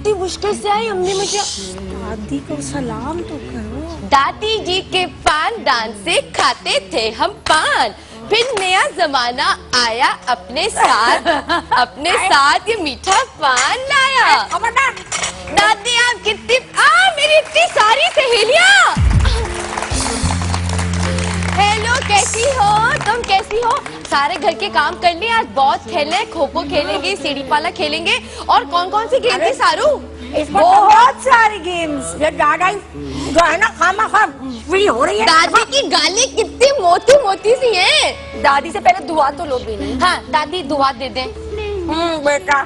कितनी मुश्किल से आई अम्मी मुझे। दादी को सलाम तो करो। दादी जी के पानदान से खाते थे हम पान, फिर नया जमाना आया अपने साथ ये मीठा पान लाया। दादी आप कितनी मेरी इतनी सारी सहेलियां। हेलो कैसी हो तुम, कैसी हो? सारे घर के काम कर लिए? आज बहुत खेले, खो खो खेलेंगे, सीढ़ी पाला खेलेंगे, और कौन कौन सी गेम थी सारू? बहुत सारी गेम्स। ये दादा जो है ना खामा फ्री हो रही है। दादी की गाली कितनी मोटी मोटी सी है। दादी से पहले दुआ तो लो भी नहीं। हाँ दादी दुआ दे दे। बेटा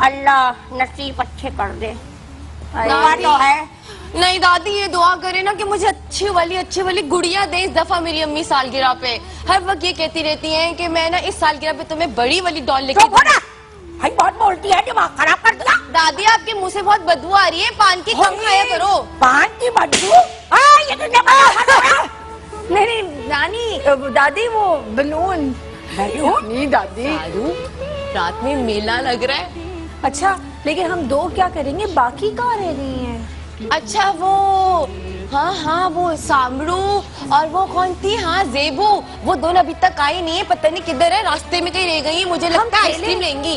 अल्लाह नसीब अच्छे कर दे। तो है नहीं दादी, ये दुआ करे ना कि मुझे अच्छी वाली गुड़िया दे। इस दफा मेरी अम्मी सालगिरह पे हर वक्त ये कहती रहती हैं कि मैं ना इस सालगिरह पे तुम्हें बड़ी वाली डॉल लेके बहुत बोलती है, दिमाग खराब कर दिया। दादी आपके मुंह से बहुत बदबू आ रही है, पान की कम खाया करो। पान की बदबू? नहीं नानी, दादी वो बलून। नहीं दादी, रात में मेला लग रहा है। अच्छा लेकिन हम दो क्या करेंगे, बाकी कहाँ रह रही हैं? अच्छा वो हाँ वो सामरू और वो कौन थी, हाँ जेबू, वो दोनों अभी तक आई नहीं है, पता नहीं किधर है, रास्ते में कहीं रह गई है। मुझे लगता है आइसक्रीम लेंगी।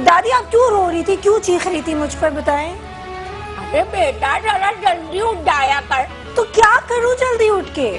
दादी आप क्यों रो रही थी, क्यों चीख रही थी, मुझ पर बताएं। अरे बेटा जरा जल्दी उठ जाया कर। तो क्या करूँ जल्दी उठ के?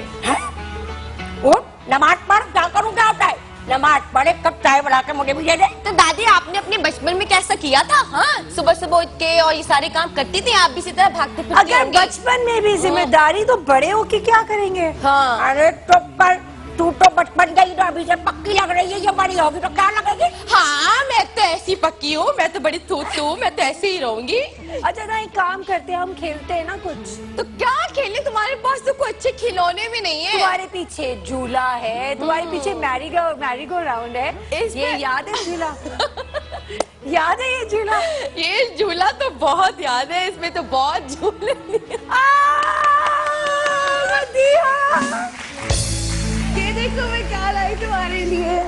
उठ नमाज पढ़। क्या करूँ, क्या होता है? नमाज पढ़े कब चाय बना के मुझे भी दे दे। तो दादी आपने अपने बचपन में कैसा किया था? हाँ सुबह सुबह उठ के और ये सारे काम करती थी, आप भी इसी तरह भागते फिरते अगर बचपन में भी जिम्मेदारी तो बड़े होके क्या करेंगे? हाँ। अरे तो पर तू तो बचपन गई तो अभी से पक्की लग रही है, ये बड़ी होगी तो क्या लगेगी? हाँ मैं तो ऐसी पक्की हूँ, मैं तो बड़ी तू मैं तो ऐसे ही रहूंगी। अच्छा ना एक काम करते हैं, हम खेलते हैं ना कुछ। तो क्या खेले, तुम्हारे पास तो कोई अच्छे खिलौने भी नहीं है। तुम्हारे पीछे झूला है, तुम्हारे पीछे मैरी गो राउंड है, ये याद है झूला? याद है ये झूला? ये झूला तो बहुत याद है, इसमें तो बहुत झूले। ये देखो मैं क्या लाई तुम्हारे लिए।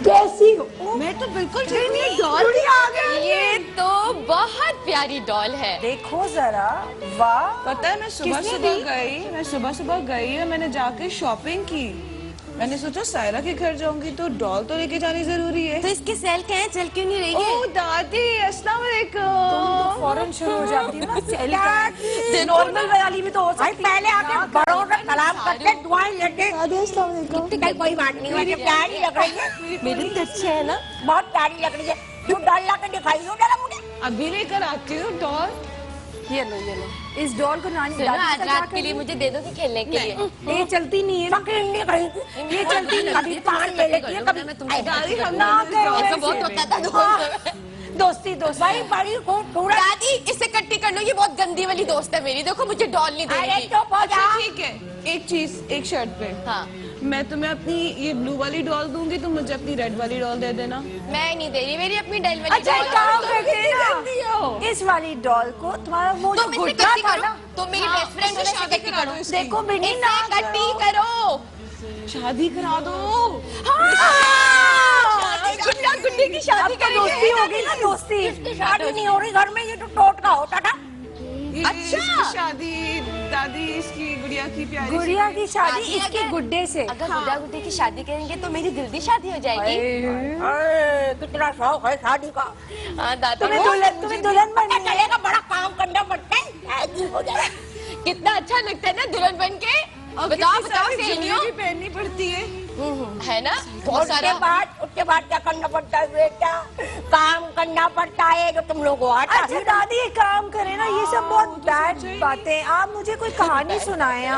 कैसी हो? मैं तो बिल्कुल डॉल आ गई। ये तो बहुत प्यारी डॉल है, देखो जरा। वाह। पता है मैं सुबह सुबह गई और मैंने जाके शॉपिंग की। मैंने सोचा सायरा के घर जाऊंगी तो डॉल तो लेके जानी जरूरी है। तो इसके सेल क्या है, चल क्यों नहीं रही है? ओह दादी अस्सलाम वालेकुम। तुम फौरन शुरू हो जाती हो ना सेल का। नॉर्मल वाली भी तो हो सकती है। पहले आके बड़ों से सलाम करके दुआएं लेके। अस्सलाम वालेकुम। कोई बात नहीं, मुझे प्यारी लग रही है। मेरी तो अच्छी है ना, बहुत प्यारी लग रही है। तू डॉल ला के दिखाई दो जरा मुझे। अभी लेकर आती हूँ डॉल। ये लो इस डॉल को नानी आज रात के लिए मुझे दे दो कि खेलने के लिए। ये चलती नहीं है, ये चलती नहीं। कभी पान ले लेती है, कभी मैं तुमसे ऐसा बहुत होता था दोस्ती भाई बड़ी खूबसूरत। दादी इससे कट्टी कर लो, ये बहुत गंदी वाली दोस्त है मेरी, देखो मुझे डॉल नहीं देगी। अच्छा ठीक है, एक चीज एक शर्त पे। हाँ मैं तुम्हें अपनी ये ब्लू वाली डॉल दूंगी, तुम मुझे अपनी रेड वाली डॉल दे देना। मैं नहीं दे रही, मेरी अपनी डॉल वाली। अच्छा एक काम करते हैं, इस वाली डॉल को तुम्हारा वो जो गुड्डा था ना, तो मेरी बेस्ट फ्रेंड से शादी करा दो। देखो बेटी ना कट्टी करो, शादी करा दो। गुड्डा गुड्डी की शादी करेंगे। दोस्ती हो गई ना, दोस्ती। इसकी शादी नहीं हो रही घर में, ये तो टोटका होता था। अच्छा शादी दादी इसकी गुड़िया की प्यारी गुड़िया की शादी इसके गुड्डे से। अगर गुड्डा गुड्डी की शादी करेंगे तो मेरी जल्दी शादी हो जाएगी। कितना शौक है शादी का। हाँ दादी तुम्हें दुल्हन बनना चलेगा, बड़ा काम करना पड़ता है। कितना अच्छा लगता है ना दुल्हन बन के। बताओ सहेलियों भी पहननी पड़ती है ना। उसके बाद क्या करना पड़ता है बेटा, काम करना पड़ता है जो तुम लोगों को आता है। दादी काम करे ना, ये सब बहुत बैड बातें। आप मुझे कोई कहानी सुनाए।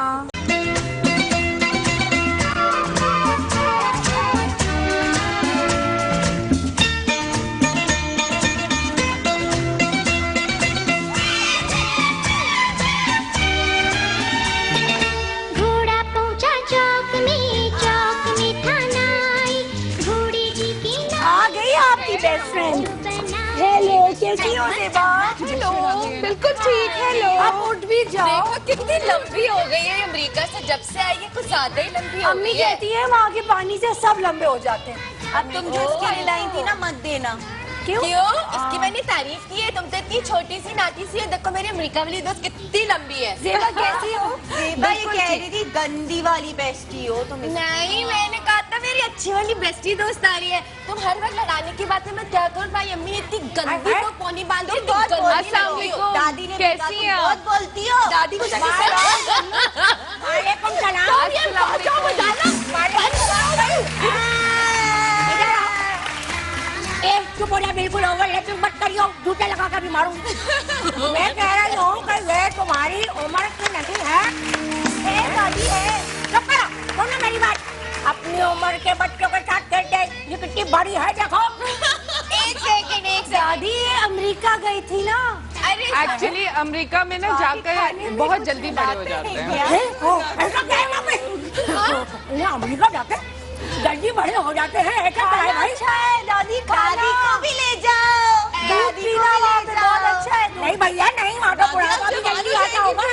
Best friend. हेलो कैसी हो देवा? हेलो बिल्कुल ठीक। हेलो आप उठ भी जाओ। देखो कितनी लंबी हो गई है अमेरिका से जब से आई है, कुछ ज्यादा ही लंबी हो गई है। अम्मी कहती है वहाँ के पानी से सब लंबे हो जाते हैं। अब तुम जो उसके लिए लाई थी ना मत देना। क्यों? इसकी मैंने तारीफ की है। तुम तो इतनी छोटी सी नाटी सी हो, देखो मेरी अमेरिका वाली दोस्त कितनी लंबी है। जेबा कैसी हो? जेबा ये कह रही थी गंदी वाली बेस्टी हो तुम। नहीं, मैंने कहा था मेरी अच्छी वाली बेस्टी दोस्त आ रही है। तुम हर वक्त लड़ाने की बात है, मैं क्या करूँ भाई? अम्मी ने इतनी गंदी तो पौनी बांध दी, बहुत गंदी बोलती लग हो। रही हो। दादी ने कैसी बोला, हैं तुम बहुत बोलती हो। दादी को जाके वालेकुम सलाम। चुप हो जा, बिल्कुल ओवर लेपिंग मत करियो, जूते लगा कर भी मारूं। मैं कह रही हूँ कि वे तुम्हारी उम्र की नहीं है। दादी है, चुप करो, सुनो मेरी बात। अपनी उम्र के बच्चों के साथ खेलते, ये कितनी बड़ी है देखो। एक सेकंड। दादी ये अमेरिका गई थी ना? अरे एक्चुअली अमेरिका में ना जाकर बहुत जल्दी बड़े हो जाते हैं। ऐसा क्या है वहाँ पे? अमेरिका जाते जल्दी बड़े हो जाते हैं, ऐसा क्या है भाई? अच्छा है दादी, दादी को भी ले जाओ। दूध पीना वहाँ पे बहुत अच्छा है। नहीं भैया नहीं, वहाँ तो बुढ़ापा भी जल्दी आता होगा।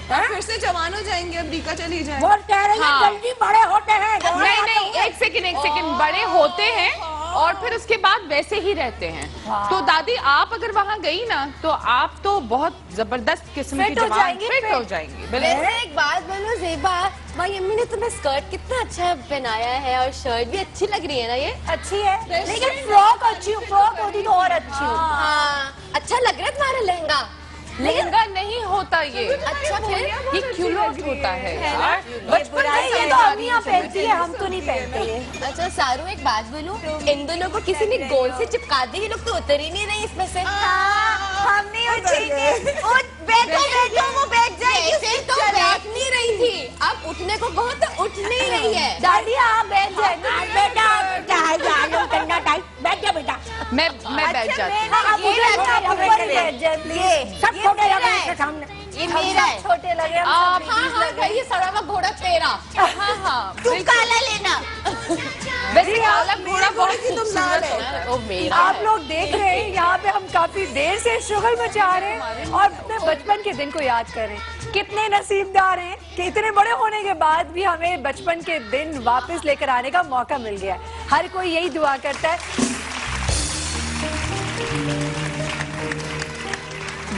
फिर से जवान हो जाएंगे, अमेरिका चली जाए। वो कह रही है हाँ। जल्दी बड़े होते हैं। नहीं नहीं, एक सेकंड, बड़े होते हैं और फिर उसके बाद वैसे ही रहते हैं। तो दादी आप अगर वहाँ गई ना तो आप तो बहुत जबरदस्त किस्म की फिट हो जवान जाएंगी, फिट हो जाएंगी। बिल्कुल। वैसे एक बात बोलो जेबा, भाई अम्मी ने तुम्हें स्कर्ट कितना अच्छा पहनाया है और शर्ट भी अच्छी लग रही है ना ये। अच्छी है, लेकिन फ्रॉक अच्छी, फ्रॉक होती तो और अच्छी होती। हाँ, अच्छा लग रहा है तुम्हारा लहंगा। लहंगा नहीं होता ये, अच्छा फिर ये क्यूलोट होता है यार। बचपन में ये तो अम्मियाँ पहनती है, हम तो नहीं पहनते ये। अच्छा सारू, एक बात बोलूं, इन दोनों को किसी ने गोल से चिपका दी, ये लोग तो उतर ही नहीं रहे इसमें से। हम नहीं उठेंगे। बैठो वो बैठ जाएगी। ऐसे तो बैठ नहीं रही थी, अब उठने को कहो तो उठ नहीं रही है। दादी आप बैठ जाए बेटा, ठंडा टाइम बैठ जा बेटा। मैं बैठ जाती हूँ। आप ऊपर बैठ जाए प्लीज। सब छोटे लगे हैं सामने, ये मेरा है। छोटे लगे हम हाँ सब हाँ भाई, ये सड़ा हुआ घोड़ा तेरा। हाँ हाँ, तुम काला लेना। वैसे काला घोड़ा बहुत खूबसूरत होता है। ओ मेरा आप लोग देख रहे हैं यहाँ पे हम काफी देर से स्ट्रगल मचा रहे हैं और अपने बचपन के दिन को याद कर रहे हैं। कितने नसीबदार हैं कि इतने बड़े होने के बाद भी हमें बचपन के दिन वापस लेकर आने का मौका मिल गया है। हर कोई यही दुआ करता है।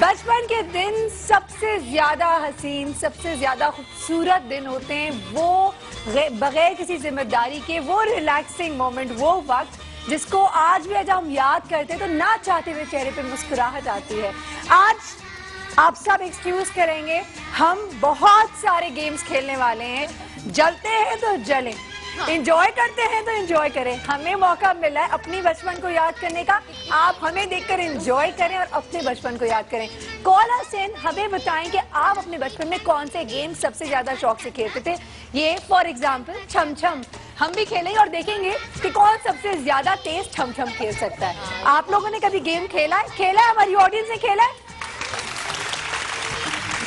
बचपन के दिन सबसे ज्यादा हसीन, सबसे ज्यादा खूबसूरत दिन होते हैं। वो बगैर किसी जिम्मेदारी के, वो रिलैक्सिंग मोमेंट, वो वक्त जिसको आज भी जब हम याद करते हैं तो ना चाहते हुए चेहरे पे मुस्कुराहट आती है। आज आप सब एक्सक्यूज करेंगे, हम बहुत सारे गेम्स खेलने वाले हैं। जलते हैं तो जलें, एंजॉय करते हैं तो एंजॉय करें। हमें मौका मिला है अपनी बचपन को याद करने का, आप हमें देखकर एंजॉय करें और अपने बचपन को याद करें। कॉल अस इन, हमें बताएं कि आप अपने बचपन में कौन से गेम सबसे ज्यादा शौक से खेलते थे। ये फॉर एग्जाम्पल छम छम हम भी खेलेंगे और देखेंगे कि कौन सबसे ज्यादा तेज छम छम खेल सकता है। आप लोगों ने कभी गेम खेला है? हमारी ऑडियंस ने खेला है?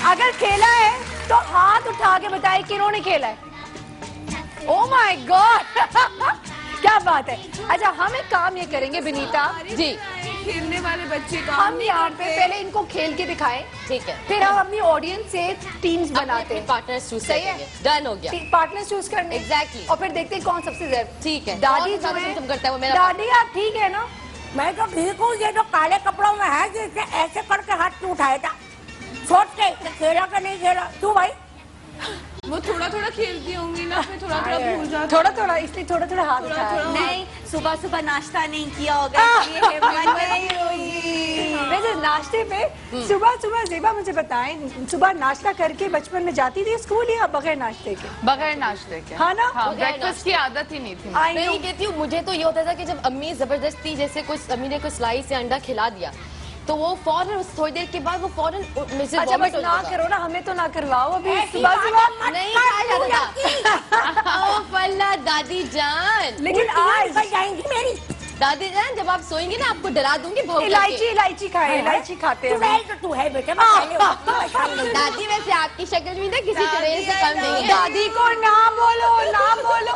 अगर खेला है तो हाथ उठा के बताए किन्होंने खेला है। ओह माय गॉड, क्या बात है। अच्छा हम एक काम ये करेंगे विनीता जी, खेलने वाले बच्चे का हम यहाँ पे पहले इनको खेल के दिखाएं, ठीक है। फिर हम अपनी ऑडियंस से टीम्स बनाते हैं। पार्टनर्स चूज सही है? करेंगे, डन हो गया। पार्टनर्स चूज करने Exactly. और फिर देखते हैं कौन सबसे ज्यादा। ठीक है। दादी कौन जो ज्यादा है, तुम करता है वो मेरा दादी आप ठीक है ना? मैं तो ठीक हूँ। ये जो काले कपड़ों में है, जिसने ऐसे करके हाथ क्यों उठाया था? सोच के खेला का नहीं खेला तू भाई? वो थोड़ा थोड़ा खेलती होंगी ना, फिर थोड़ा थोड़ा भूल जाती। थोड़ा थोड़ा, इसलिए थोड़ा थोड़ा हाथ उठाया। नहीं, सुबह सुबह नाश्ता नहीं किया होगा, इसलिए हिम्मत नहीं हुई। वैसे नाश्ते पे सुबह सुबह जेबा मुझे बताएं, सुबह नाश्ता करके बचपन में जाती थी स्कूल या बगैर नाश्ते के? बगैर नाश्ते के। हाँ ना? हाँ, बगैर ब्रेकफास्ट की आदत ही नहीं थी। आई मैं नो। ये कहती हूँ, मुझे तो ये होता था कि जब अम्मी जबरदस्ती जैसे कुछ अम्मी ने कुछ स्लाइस या अंडा खिला दिया तो वो फौरन थोड़ी देर के बाद वो फौरन में से अच्छा vomit बस हो ना जाता था। करो ना, हमें तो ना करवाओ अभी। ऐसी सुबह बातें सुबह मत नहीं कर, खाया तू जाता था। ओ फल्ला दादी जान, लेकिन आज निकल जाएंगी मेरी। दादी जान जब आप सोएंगी ना आपको डरा दूंगी भौंक इलायची करके। खाए, इलायची खाते तू हैं है तो तू है बेटा, मैं पहले होती हूँ, मैं शाम नहीं। दादी वैसे आपकी शक्ल भी ना किसी चुड़ैल से कम नहीं है। दादी को ना बोलो, ना बोलो।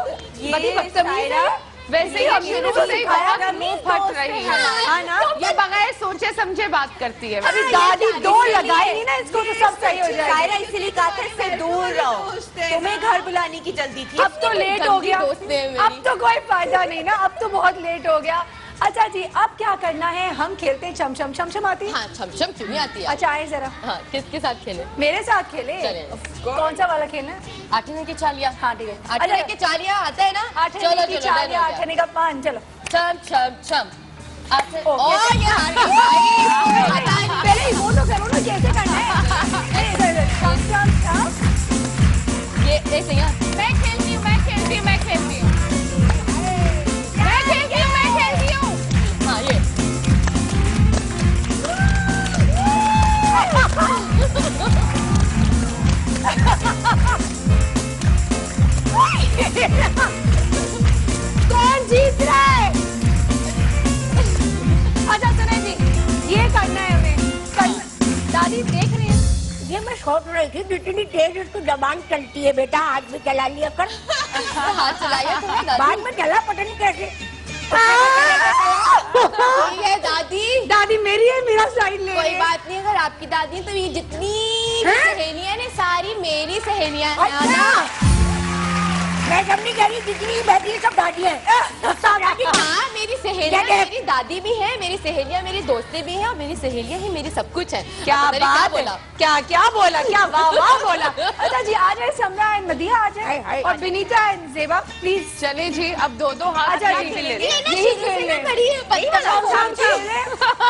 बड़ी बदतमीज है। वैसे हम ही शुरू शुरू से से ही खाया बहुत मुंह फट रही है। हाँ ना? ये बगैर सोचे समझे बात करती है। अभी दादी दो लगाएगी ना इसको तो सब सही हो सायरा जाएगा। इसीलिए कहा था इससे दूर रहो, तुम्हें घर बुलाने की जल्दी थी। अब तो लेट हो गया, दोस्त है मेरी। अब तो कोई फायदा नहीं ना, अब तो बहुत लेट हो गया। अच्छा जी, अब क्या करना है? हम खेलते हैं चमचम। चमचम आती है? हाँ, छमछम क्यों नहीं आती है? अच्छा आए जरा, हाँ, किसके साथ खेले? मेरे साथ खेले। चले। कौन सा वाला खेलना है? आठने की चालियाँ। हाँ ठीक है। आठने की चालियाँ आता है ना? आठने की चालियाँ, आठने का पान, चलो। छम छम छम। ओके। ये हार गई भाई। पहले वो तो करो ना, कैसे करना है? चम। ये ऐसे यहाँ। मैं खेलती हूँ। हाँ, ये। कौन जीत रहा है? अच्छा सुने जी, ये करना है हमें। दादी देख रही है? ये मैं सोच रही थी जितनी तेज इसकी जबान चलती है बेटा, हाथ में चला लिया कर। हाथ चलाया तुमने दादी? बाद में चला पता नहीं कैसे। ठीक है दादी। दादी मेरी है, मेरा साइड ले। कोई बात नहीं, अगर आपकी दादी है तो ये जितनी सहेलियां ने सारी मेरी सहेलियां हैं। अच्छा, मैं जब नहीं कह रही जितनी बैठी है सब दादी है। हाँ, मेरी सहेलियां, क्या- मेरी दादी भी है, मेरी सहेलियां मेरी दोस्तें भी हैं, और मेरी सहेलियां ही मेरी सब कुछ है। क्या अब पता नहीं बात बोला? है? क्या बोला? क्या वाह वाह बोला। अच्छा जी, आ जाए समरा एंड मदिया, आ जाए, और बिनीता एंड जेबा प्लीज। चले जी, अब दो हाथ अच्छा क्या जी, खेले? यही खेल रहे।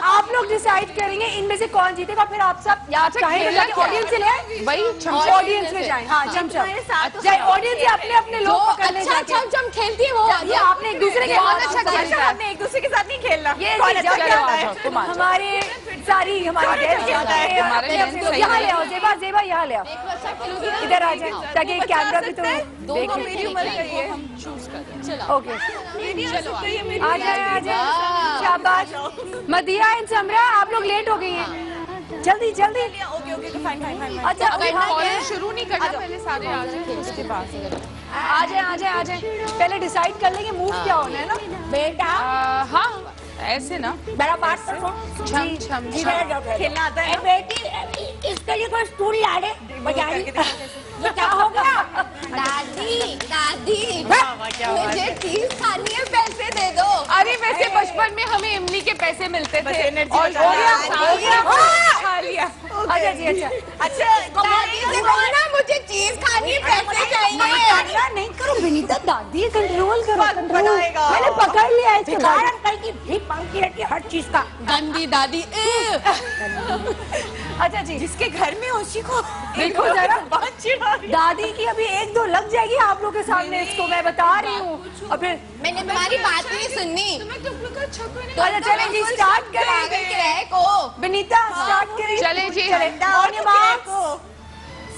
आप लोग डिसाइड करेंगे इनमें से कौन जीतेगा, फिर आप सब या चाहे खेलना क्या? ऑडियंस से ले, वही ऑडियंस में जाए। हाँ चमचम जाए, ऑडियंस से अपने अपने लोग पकड़ने अच्छा जाके। छम खेलती है वो। ये आपने एक दूसरे के कौन साथ अच्छा खेलता है? आपने एक दूसरे के साथ नहीं खेलना। ये कौन जब अच्छा क्या खेलता होता है? है? तुम आ जाओ। हमारे सारी हमारे गेस्ट खेलता है? हैं, हमारे अपने गेस्ट अपने सही यहाँ है। ले आओ, जेबा जेबा यहाँ ले आओ, इधर आ जाए ताकि कैमरा भी तो दोनों देखे। मेरी उम्र का ही है। हम चूज करें। चलो। ओके आ जाए शाबाश। मदिया एंड समरा, आप लोग लेट हो गई हैं, जल्दी जल्दी। अच्छा अभी हाँ कॉलर शुरू नहीं करना, पहले सारे आ जाए उसके बाद। आ जाए पहले डिसाइड कर लेंगे मूव क्या होना है ना बेटा हाँ, ऐसे ना। मेरा बात तो सुन। छम छम इधर जाओ, खेलना आता है बेटी, इसके लिए कोई स्टूल ला दे बजाई। ये क्या होगा? दादी मुझे चीज खानी है, पैसे दे दो। अरे वैसे बचपन में हमें इमली के पैसे मिलते थे और हो गया। खा लिया। अच्छा जी अच्छा दादी से बोलना मुझे चीज खानी है, पैसे चाहिए। नहीं करो विनीता, दादी कंट्रोल करो, कंट्रोल। मैंने पकड़ लिया है इसके बाद। अंकल की भीख मांगती रहती है हर चीज का। गंदी दादी। अच्छा जी, जिसके घर में उसी को देखो जरा, दादी की अभी एक दो लग जाएगी आप लोग के सामने, इसको मैं बता रही हूँ। और फिर मैंने तुम्हारी बात नहीं सुननी। तो अच्छा चले जी, स्टार्ट पागल करें। के रहे को। विनीता स्टार्ट करें। चले जी। ऑन योर मार्क्स,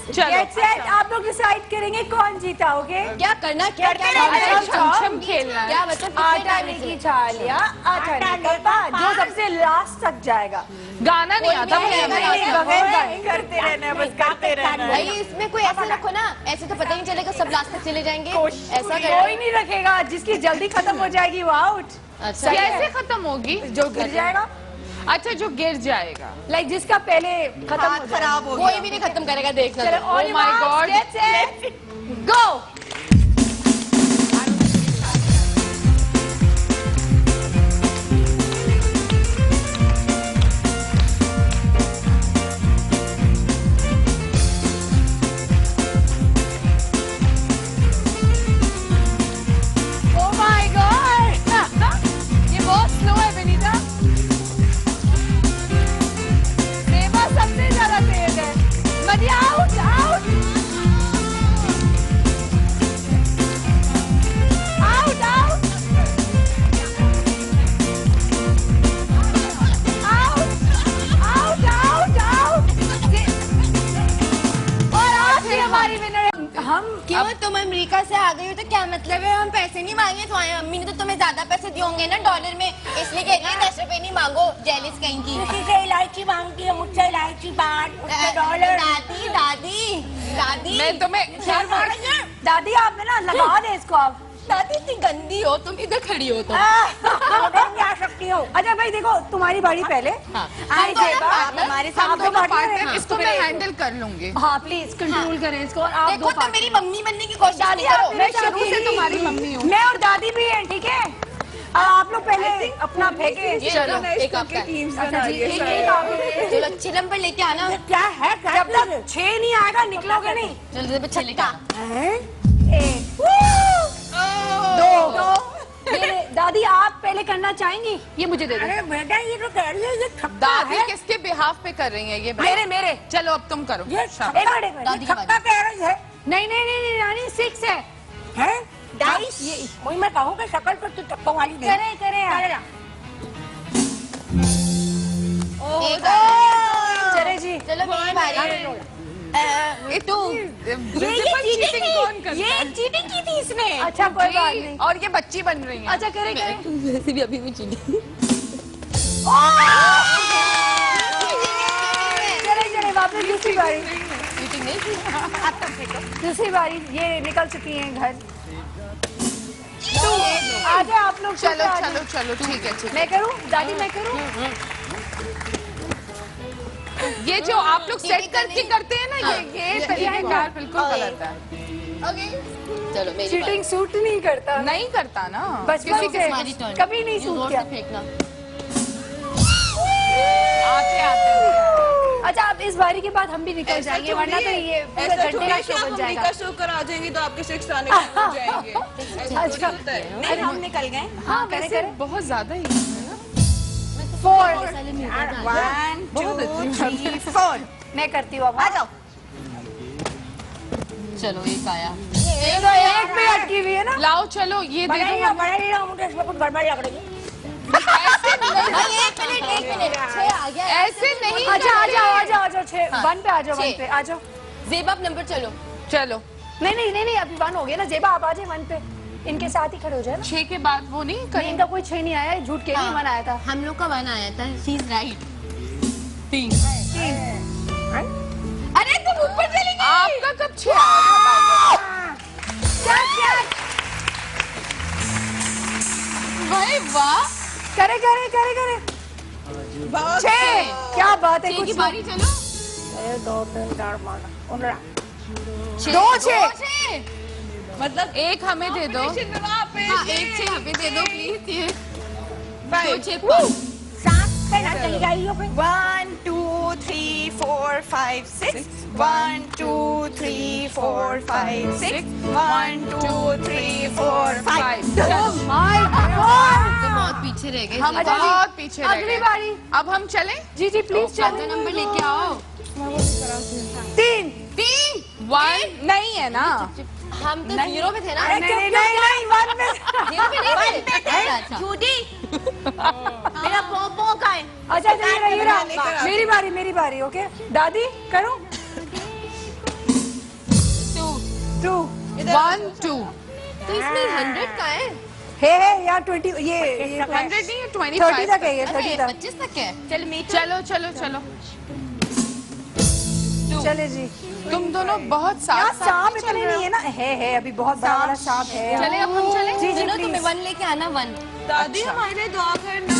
चलो गेट सेट। आप लोग डिसाइड करेंगे कौन जीता, ओके? क्या करना, क्या क्या रहना है। करना? छम खेलना है। क्या मतलब कितने आठ टाइम आने से? की चालियाँ, आठ आने का पाँच, जो सबसे लास्ट तक जाएगा। गाना नहीं आता कोई मुझे। नहीं आएगा। बगैर गाए करते रहना है, बस करते रहना है। भाई इसमें कोई ऐसा रखो ना, ऐसे तो पता ही नहीं चलेगा, सब लास्ट तक चले जाएंगे। ऐसा कोई करो। नहीं रखेगा, जिसकी जल्दी खत्म हो जाएगी वो आउट। अच्छा कैसे खत्म होगी? जो गिर जाएगा, अच्छा जो गिर जाएगा। लाइक जिसका पहले खत्म हो खराब हो कोई भी नहीं खत्म करेगा, देखना। चलो तुम। On Oh my God. Get set go. Oh my God! ये बहुत स्लो है विनीता। देवा सबसे ज्यादा तेज है। मदिया out out out out out out out. और आज की हमारी विनर हम क्यों तुम अमेरिका से आ गई हो तो क्या मतलब है? हम पैसे नहीं मांगे, तुम्हारी अम्मी ने तो तुम्हें ज्यादा पैसे दिए होंगे ना डॉलर में, इसलिए कह रही है 10 रुपए नहीं मांगो, जेलिस कहीं की। किसी से इलायची मांगती है, मुझसे इलायची बांट, उससे डॉलर। दादी दादी दादी मैं तुम्हें दादी आप ना लगा दे इसको आप। दादी इतनी गंदी हो तुम, इधर खड़ी हो तुम। उधर भी आ सकती हो। अच्छा भाई देखो, तुम्हारी बारी पहले। हाँ। आई हम जेबा, दोनों हमारे हम साथ दोनों पार्टनर, इसको मैं हैंडल कर लूंगी। हाँ प्लीज कंट्रोल करें इसको। और आप देखो दो तुम मेरी मम्मी बनने की कोशिश दादी नहीं आप करो। मैं शुरू से तुम्हारी मम्मी हूँ। मैं और दादी भी हैं, ठीक है? आप लोग पहले अपना फेंके। चलो एक आपका है। अच्छा जी, एक आप- चलो 6 नंबर लेके आना। क्या है क्या जब तक 6 नहीं आएगा निकलोगे नहीं। चलो जेबा 6 लेके आना। है? 1 2 मेरे दादी आप पहले करना चाहेंगी? ये मुझे दे दो। अरे बेटा ये तो कह रही है ये छक्का दादी है। किसके बिहाफ पे कर रही है ये? मेरे चलो अब तुम करो। ये एक छक्का मिनट, एक मिनट। दादी की छक्का कह रही है नहीं नहीं नहीं नहीं रानी 6 है। हैं? डाइस। ये वही मैं कहूँ कि शक्ल पर तू टप्पा वाली दे। करें करें आप। करे ना। एक चले जी। चलो मेरी बारी। ये तो चीटिंग कौन करता ये है? चीटिंग की थी इसने। अच्छा कोई बात जी, नहीं। और ये बच्ची बन रही है। अच्छा करें करें। वैसे भी अभी भी चीटिंग। चले चले वापस दूसरी बारी। चीटिंग नहीं थी। दूसरी बारी ये निकल चुकी हैं घर। आ जाए आप लोग। चलो आ जाए। चलो चलो ठीक है ठीक है। मैं करूं दादी? मैं करूं? ये जो आप लोग सेट करके करते हैं ना ये तरीका बिल्कुल गलत है। चलो मेरी चीटिंग सूट नहीं करता। नहीं करता ना। बचपन से तुम्हारी टर्न। कभी नहीं सूट किया। फेंकना। आते आते अच्छा अब इस बारी के बाद हम भी निकल जाएंगे वरना तो ये पूरे घंटे का शो बन जाएगा। शो कर आ जाएंगे तो आपके 6 आने हो जाएंगे। अच्छा नहीं हम निकल गए। हाँ करें करें। बहुत ज्यादा ही है ना। 4 1 2 3 4 मैं करती हूँ अब। आ जाओ। चलो एक आया। एक पे अटकी हुई है ना। लाओ चलो ये दे दो। बड़ा ही रहा मुझे इसमें कुछ गड़बड़ लग रही है। एक मिनट 6 आ गया। ऐसे नहीं। अच्छा आ जाओ आ जाओ आ जाओ 6 हाँ, 1 पे आ जाओ 1 छः। पे आ जाओ। जेबा अब नंबर चलो। चलो नहीं नहीं नहीं नहीं अभी 1 हो गया ना। जेबा आप आ जाए 1 पे। इनके साथ ही खड़े हो जाए ना। 6 के बाद वो नहीं नहीं, करेंगे। इनका कोई 6 नहीं आया है, झूठ के नहीं 1 आया था। हम लोग का 1 आया था। She is right. 3। अरे तुम ऊपर चली गई। आपका कब 6 आया था? क्या क्या भाई वाह। करे करे करे करे 6 क्या बात है। 6 कुछ की बारी चलो। 2 3 4 5 15 दो छः। 6। मतलब एक हमें दे दो। हाँ एक 6 हमें दे दो प्लीज। ये 2 6 सात पे ना चली गई हो फिर। 1 2 3 4 5 6 1 2 3 4 5 6 1 2 3 4 5 माय गॉड। तो बहुत पीछे रह गए। हम जेबा, बहुत पीछे रह अगली गए। बारी। अब हम चलें? जी जी प्लीज चौथा चलो। नंबर लेके आओ। 3 1 नहीं है ना। हम तो 0 पे थे ना। नहीं नहीं नहीं 1 में। 0 पे नहीं थे। अच्छा अच्छा। झूठी मेरा पोपो का है। अच्छा अच्छा ये रहा मेरी बारी ओके। दादी करूं? 2 1 2 तो इसमें 100 का है। है यार 20 ये 100 नहीं है 30 25 तक है ये 30 तक। 25 तक है। चल मीठू चलो चलो चलो। चले जी। तुम दोनों बहुत यार साथ सांप इतने नहीं है ना। है अभी बहुत बड़ा बड़ा सांप है। चले अब हम चले। जी जी सुनो प्लीज। तुम्हें 1 लेके आना। 1 दादी हमारे लिए दुआ करना।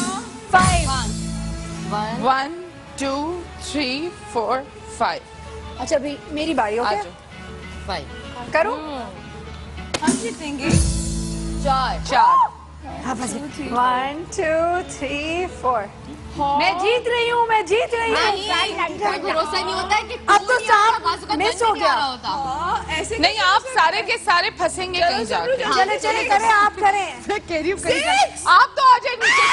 5 1 1 2 3 4 5 अच्छा अभी मेरी बारी आ ओके। जाओ। 5 करूं? हम जीतेंगे। 4 1 2 3 4 मैं जीत रही हूँ मैं जीत रही हूँ। कोई भरोसा नहीं होता है कि अब तो सांप मिस हो गया। हाँ, ऐसे नहीं आप सारे के सारे फंसेंगे कहीं जाके। चले चले करें आप करें। मैं कह रही हूँ कहीं जाके। आप तो आ जाए नीचे।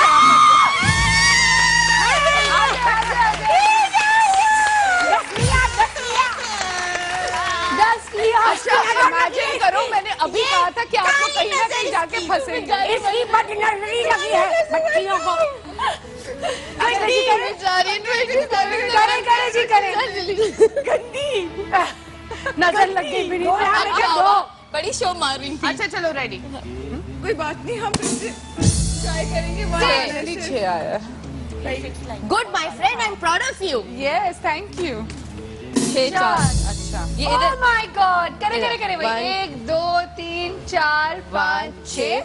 अच्छा इमेजिन करो मैंने अभी कहा था कि आपको कहीं ना कहीं जाके फंसेंगे। इसकी बद नजरी लगी है बच्चियों को। करें करें जी करें। नजर लग गई मेरी। बड़ी शो मार रही थी। अच्छा चलो रेडी। कोई बात नहीं हम फिर से ट्राई करेंगे। फाइनली 6 आया। Good my friend, I am proud of you. Yes thank you. 6 4। अच्छा ये ओह इधर माय गॉड करें इधर। करें करें भाई। 1 2 3 4 5 6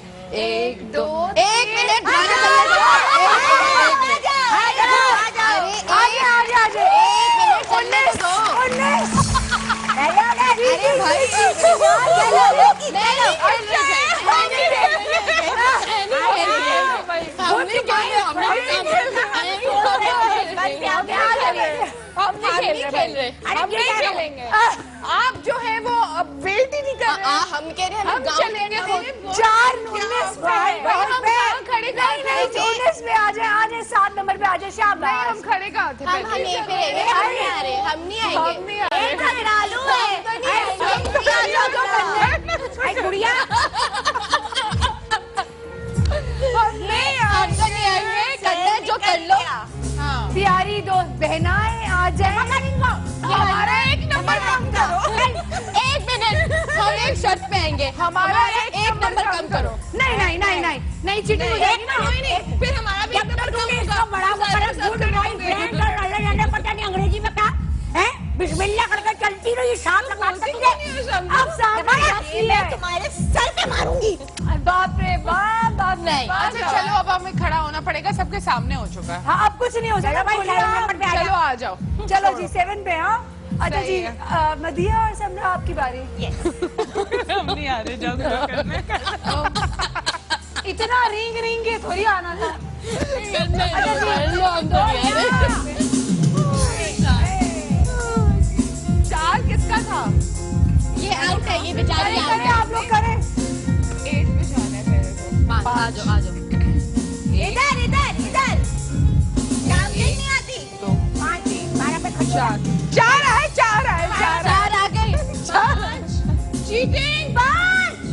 1 2 एक मिनट रहे। हम नहीं खेलेंगे। आप जो है वो वेट ही नहीं कर रहे। हम कह रहे हैं हम चलेंगे तो 4-19 पे है। हम कहाँ खड़े कहाँ थे? 19 पे आ जाए 7 नंबर पे आ जाए नहीं, शाबाश। हम खड़े कहाँ थे? हम यहीं पे रहेंगे, हम नहीं आ रहे, हम नहीं आएंगे। हम नहीं आ रहे। गुड़िया हम तो नहीं आएंगे, करना है जो कर लो। हाँ। प्यारी दोस्त बहनाएं आ जाए। हमारा एक नंबर कम करो। एक मिनट, हम एक शर्त पे आएंगे, हमारा एक नंबर कम करो। नहीं चीटिंग हो जाएगी ना। फिर हमारा भी एक नंबर कम होगा। बड़ा गुड बॉय फ्रेंड और पता नहीं अंग्रेजी में क्या है, बिस्मिल्लाह करके चलती रही, शाम तक बात करेंगे। अब सामने तुम्हारे सर पे मारूंगी। बाप रे बाप नहीं। अच्छा चलो, अब हमें खड़ा होना पड़ेगा, सबके सामने हो चुका है। हाँ अब कुछ नहीं हो जाएगा भाई। चलो आ जाओ। चलो जी 7 पे। हाँ अच्छा सही जी है। मदिया और सबने आपकी बारी। हम नहीं आ रहे जादू करने। इतना रिंग के थोड़ी आना था। चार किसका था? ये आउट है, ये बेचारी आउट करें है। आप लोग करें। 8 पे जाना है मेरे को। आ जाओ, आ जाओ। इधर इधर इधर नाम नहीं आती। 5 12 पे चार आए, चार आए, चार आए। चार आ गए। चीटिंग।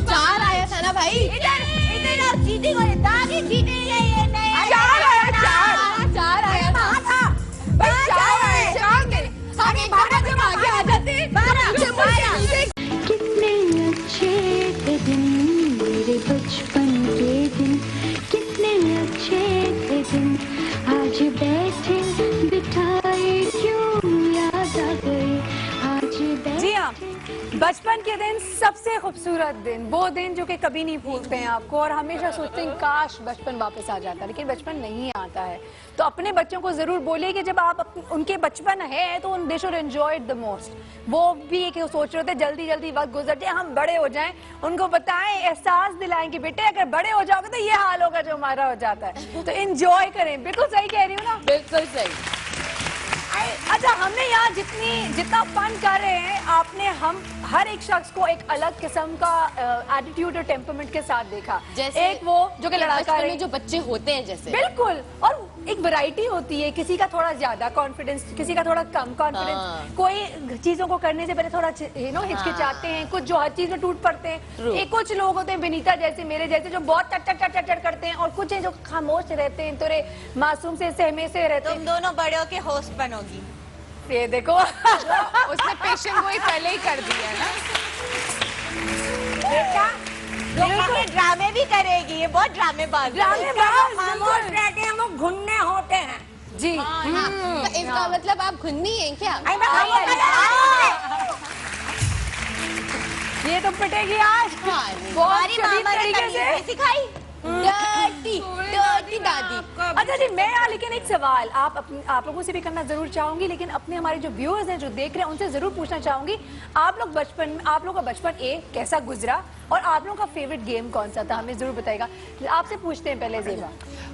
4 आया था ना भाई। इधर चीटिंग हो रही, दादी चीटिंग है ये नहीं। चार आया, चार। 4 आया था। चार आए, चार मेरे। हम एक बार जब आगे आ जाते, कितने अच्छे थे दिन मेरे बचपन के दिन, कितने अच्छे थे दिन आज बैठे बिठाए क्यों याद आ गए आज जी हाँ, बचपन के दिन सबसे खूबसूरत दिन, वो दिन जो कि कभी नहीं भूलते हैं आपको और हमेशा सोचते हैं काश बचपन वापस आ जाता, लेकिन बचपन नहीं आता है। तो अपने बच्चों को जरूर बोलिए कि जब आप उनके बचपन है तो they should enjoy it the most. वो भी एक सोच रहे थे जल्दी जल्दी वक्त गुजर जाए, हम बड़े हो जाएं, उनको बताएं, एहसास दिलाएं कि बेटे अगर बड़े हो जाओगे तो ये हाल होगा जो हमारा हो जाता है। तो एंजॉय करें। बिल्कुल सही कह रही हूँ ना? बिल्कुल सही। अच्छा हमने यहाँ जितना फन कर रहे हैं, आपने हम हर एक शख्स को एक अलग किस्म का एटीट्यूड और टेम्परमेंट के साथ देखा। जैसे एक वो जो कि लड़ाका बचपन है, में जो बच्चे होते हैं जैसे, बिल्कुल, और एक वैरायटी होती है, किसी का थोड़ा ज्यादा कॉन्फिडेंस, किसी का थोड़ा कम कॉन्फिडेंस। हाँ। कोई चीजों को करने से पहले थोड़ा हिचकिचाते हैं, कुछ जो हर चीज में टूट पड़ते हैं। True. एक कुछ लोग होते हैं विनीता जैसे, मेरे जैसे, जो बहुत टट करते हैं, और कुछ हैं जो खामोश रहते हैं, थोड़े मासूम से सहमे से रहते तुम दोनों बड़े होके होस्ट बनोगी। हैं। ये देखो उसने पेशेंट को ही पहले ही कर दिया है ना। बेटा ये ड्रामे भी करेगी, ये बहुत ड्रामेबाज है। ड्रामेबाज, खामोश रहते हैं वो घुन्ने होते हैं। जी तो इसका मतलब आप घुन्नी हैं क्या? आई मैं ये तो पिटेगी आज हाँ, बहुत हमारी शदीद मामा ने तरीके तमीज़ से। नहीं सिखाई। डर्टी दादी। अच्छा जी, मैं यहाँ लेकिन एक सवाल आप लोगों से भी करना जरूर चाहूंगी, लेकिन अपने हमारे जो व्यूअर्स हैं जो देख रहे हैं उनसे जरूर पूछना चाहूंगी, आप लोग का बचपन कैसा गुजरा और आप लोगों का फेवरेट गेम कौन सा था, हमें जरूर बताइएगा। आपसे पूछते हैं पहले ज़ेबा।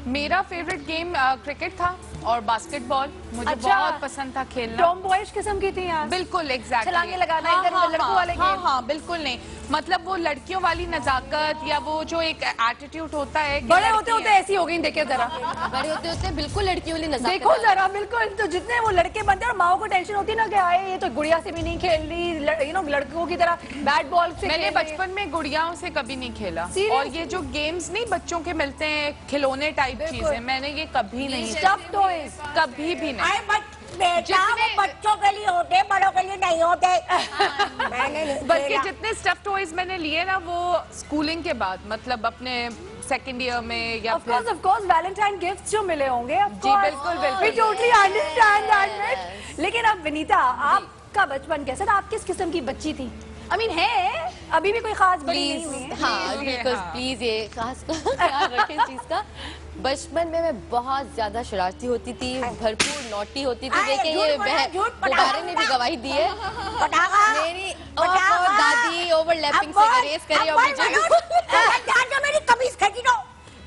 मेरा फेवरेट गेम क्रिकेट था और बास्केटबॉल मुझे अच्छा। बहुत पसंद था खेलना। टॉम बॉयज किस्म की थी यार। बिल्कुल एग्जैक्टली। छलांगे लगाना, इधर लड़कों वाले गेम। हाँ बिल्कुल नहीं, मतलब वो लड़कियों वाली नजाकत या वो जो एक एटीट्यूड होता है कि बड़े होते लड़की होते है। ऐसी हो गई, देखे जरा बड़े होते होते बिल्कुल लड़कियों वाली नजाकत देखो आ गई। जरा, बिल्कुल। तो जितने वो लड़के बनते हैं और माओ को टेंशन होती है ना कि आए ये तो गुड़िया से भी नहीं खेल रही, लड़कों की तरह बैट बॉल से मैंने खेल रही है। बचपन में गुड़ियाओं से कभी नहीं खेला। Serious? और ये जो गेम्स नहीं बच्चों के मिलते हैं, खिलौने टाइप बिल्कुल। चीजें, मैंने ये कभी नहीं स्टफ टॉयज। कभी भी नहीं। आई बेटा जितने- वो बच्चों के लिए होते, बड़ों के लिए नहीं होते। मैंने नहीं बल्कि खेला। जितने स्टफ टॉयज मैंने लिए ना वो स्कूलिंग के बाद, मतलब अपने सेकंड ईयर में या Of course, वैलेंटाइन गिफ्ट्स जो मिले होंगे। जी, बिल्कुल, बिल्कुल। We totally understand that bit। लेकिन अब विनीता, आपका बचपन कैसा था? आप किस किस्म की बच्ची थी? I mean, है अभी भी कोई खास बड़ी नहीं हुई है। प्लीज, हाँ बिल्कुल, प्लीज ये खास ख्याल रखें इस चीज का। बचपन में मैं बहुत ज्यादा शरारती होती थी, भरपूर नॉटी होती थी। देखिए ये गुब्बारे ने भी गवाही दी है। पटाखा मेरी पटाखा। और दादी ओवरलैपिंग से रेस करे और मुझे मेरी कमीज खींची दो।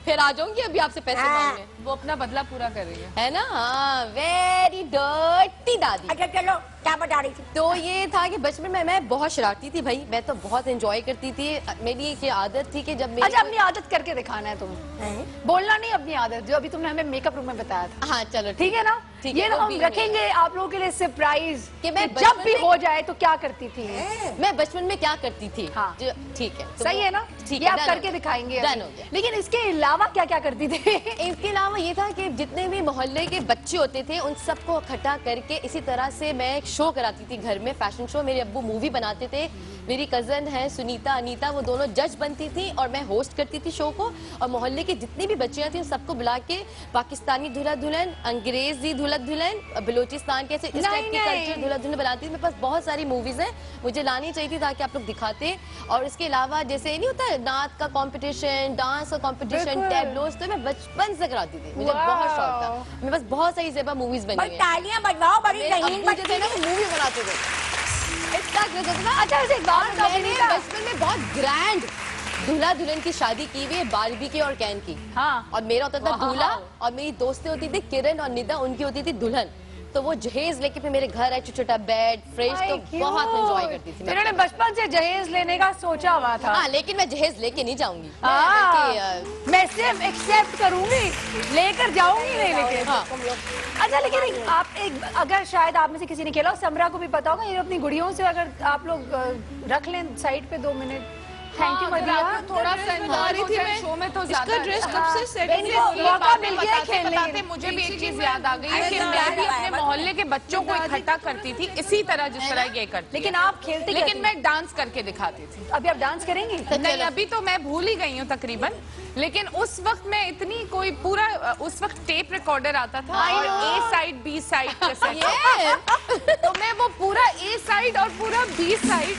फिर आ जाऊंगी अभी आपसे पैसे मांगने, वो अपना बदला पूरा कर रही है। है ना? हाँ, वेरी डर्टी दादी। अच्छा चलो क्या बता रही थी? तो ये था कि बचपन में मैं बहुत शरारती थी भाई, मैं तो बहुत एंजॉय करती थी। मेरी एक ये आदत थी कि जब मेरे अच्छा, अपनी आदत करके दिखाना है तुम्हें, बोलना नहीं अपनी आदत, जो अभी तुमने हमें मेकअप रूम में बताया था। हाँ चलो ठीक है ना, ठीक ये है, ना वो हम भी रखेंगे आप लोगों के लिए सरप्राइज कि मैं जब बचपन भी में- हो जाए तो क्या करती थी। मैं बचपन में क्या करती थी। हाँ। ठीक है तो सही है ना, ठीक ये है, आप done करके हो गया। दिखाएंगे Done अभी। हो गया। लेकिन इसके अलावा क्या क्या करती थी? इसके अलावा ये था कि जितने भी मोहल्ले के बच्चे होते थे उन सबको इकट्ठा करके इसी तरह से मैं एक शो कराती थी घर में, फैशन शो। मेरे अब्बू मूवी बनाते थे, मेरी कजन है सुनीता अनीता, वो दोनों जज बनती थी और मैं होस्ट करती थी शो को। और मोहल्ले के जितनी भी बच्चियां थी उन सबको बुला के पाकिस्तानी दूल्हा दुल्हन, अंग्रेजी दूल्हा दुल्हन, बलूचिस्तान के ऐसे इस टाइप के कल्चर दूल्हा दुल्हन बनाती थी। मेरे पास बहुत सारी मूवीज हैं, मुझे लानी चाहिए थी ताकि आप लोग दिखाते। और इसके अलावा जैसे नहीं होता नाच का कंपटीशन, डांस का कंपटीशन, टैबलोस, तो मैं बचपन से कराती थी, मुझे बहुत शौक था। मेरे पास बहुत सारी ज़ेबा मूवीज बनी बड़ी हुई हैं। तालियां बजवाओ, बड़ी मेरे रहीन अब्बू जो थे ना बच्ची। वो मूवी बनाते थे। इतना क्यों करते थे? अच्छा, ऐसे एक बात और बताओ मैंने विनीता। बचपन में बहुत ग्रैंड दूल्हा दुल्हन की शादी की हुई है, बारबी की और कैन की। हाँ। और मेरा होता था वाह। दूल्हा और मेरी दोस्तें होती थी किरण और निदा, उनकी होती थी दुल्हन। तो वो जहेज लेके फिर मेरे घर आए, छोटा बेड फ्रेश, तो बहुत एंजॉय करती थी मैं। इन्होंने बचपन से जहेज लेने का सोचा हुआ था। हाँ लेकिन मैं जहेज लेके नहीं जाऊंगी। हाँ, बल्कि, मैं सिर्फ एक्सेप्ट करूंगी, लेकर जाऊंगी नहीं लेके। हाँ। अच्छा, लेकिन आप एक, अगर शायद आप में से किसी ने खेला हो, समरा को भी पता होगा, ये अपनी गुड़ियों से अगर आप लोग रख लें साइड पे 2 मिनट। Thank you मदिया। थोड़ा सा involve हो जाए शो में तो ज्यादा इसका ड्रेस कब से सेट इनको मौका मिल गया है खेलने बताते के। मुझे भी एक चीज याद आ गई कि मैं भी अपने मोहल्ले के बच्चों को इकट्ठा करती थी इसी तरह जिस तरह ये करती लेकिन है। आप खेलते लेकिन कैसे? मैं डांस करके दिखाती थी। अभी आप डांस करेंगी? नहीं, अभी तो मैं भूल ही गई हूँ तकरीबन। लेकिन उस वक्त मैं इतनी कोई पूरा उस वक्त टेप रिकॉर्डर आता था और ए साइड बी साइड तो मैं वो पूरा ए साइड और पूरा बी साइड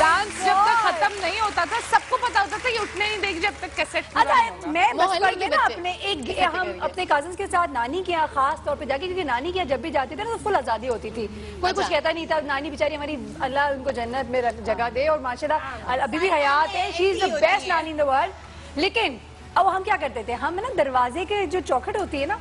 डांस जब तक खत्म नहीं होता था सबको पता होता था कि उठने नहीं देगी जब तक कैसेट पूरा नहीं अच्छा, होगा। मैं मोहल्ले बचपन में के ना बच्चे। अपने हम अपने कजन्स के साथ नानी के यहाँ खास तौर पे जाके, क्योंकि नानी के यहाँ जब भी जाते थे ना तो फुल आजादी होती थी, कोई कुछ कहता नहीं था। नानी बेचारी हमारी, अल्लाह उनको जन्नत में जगह दे, और माशाल्लाह अभी भी हयात है, शी इज द बेस्ट नानी इन द वर्ल्ड। लेकिन अब हम क्या करते थे, हम ना दरवाजे के जो चौखट होती है ना,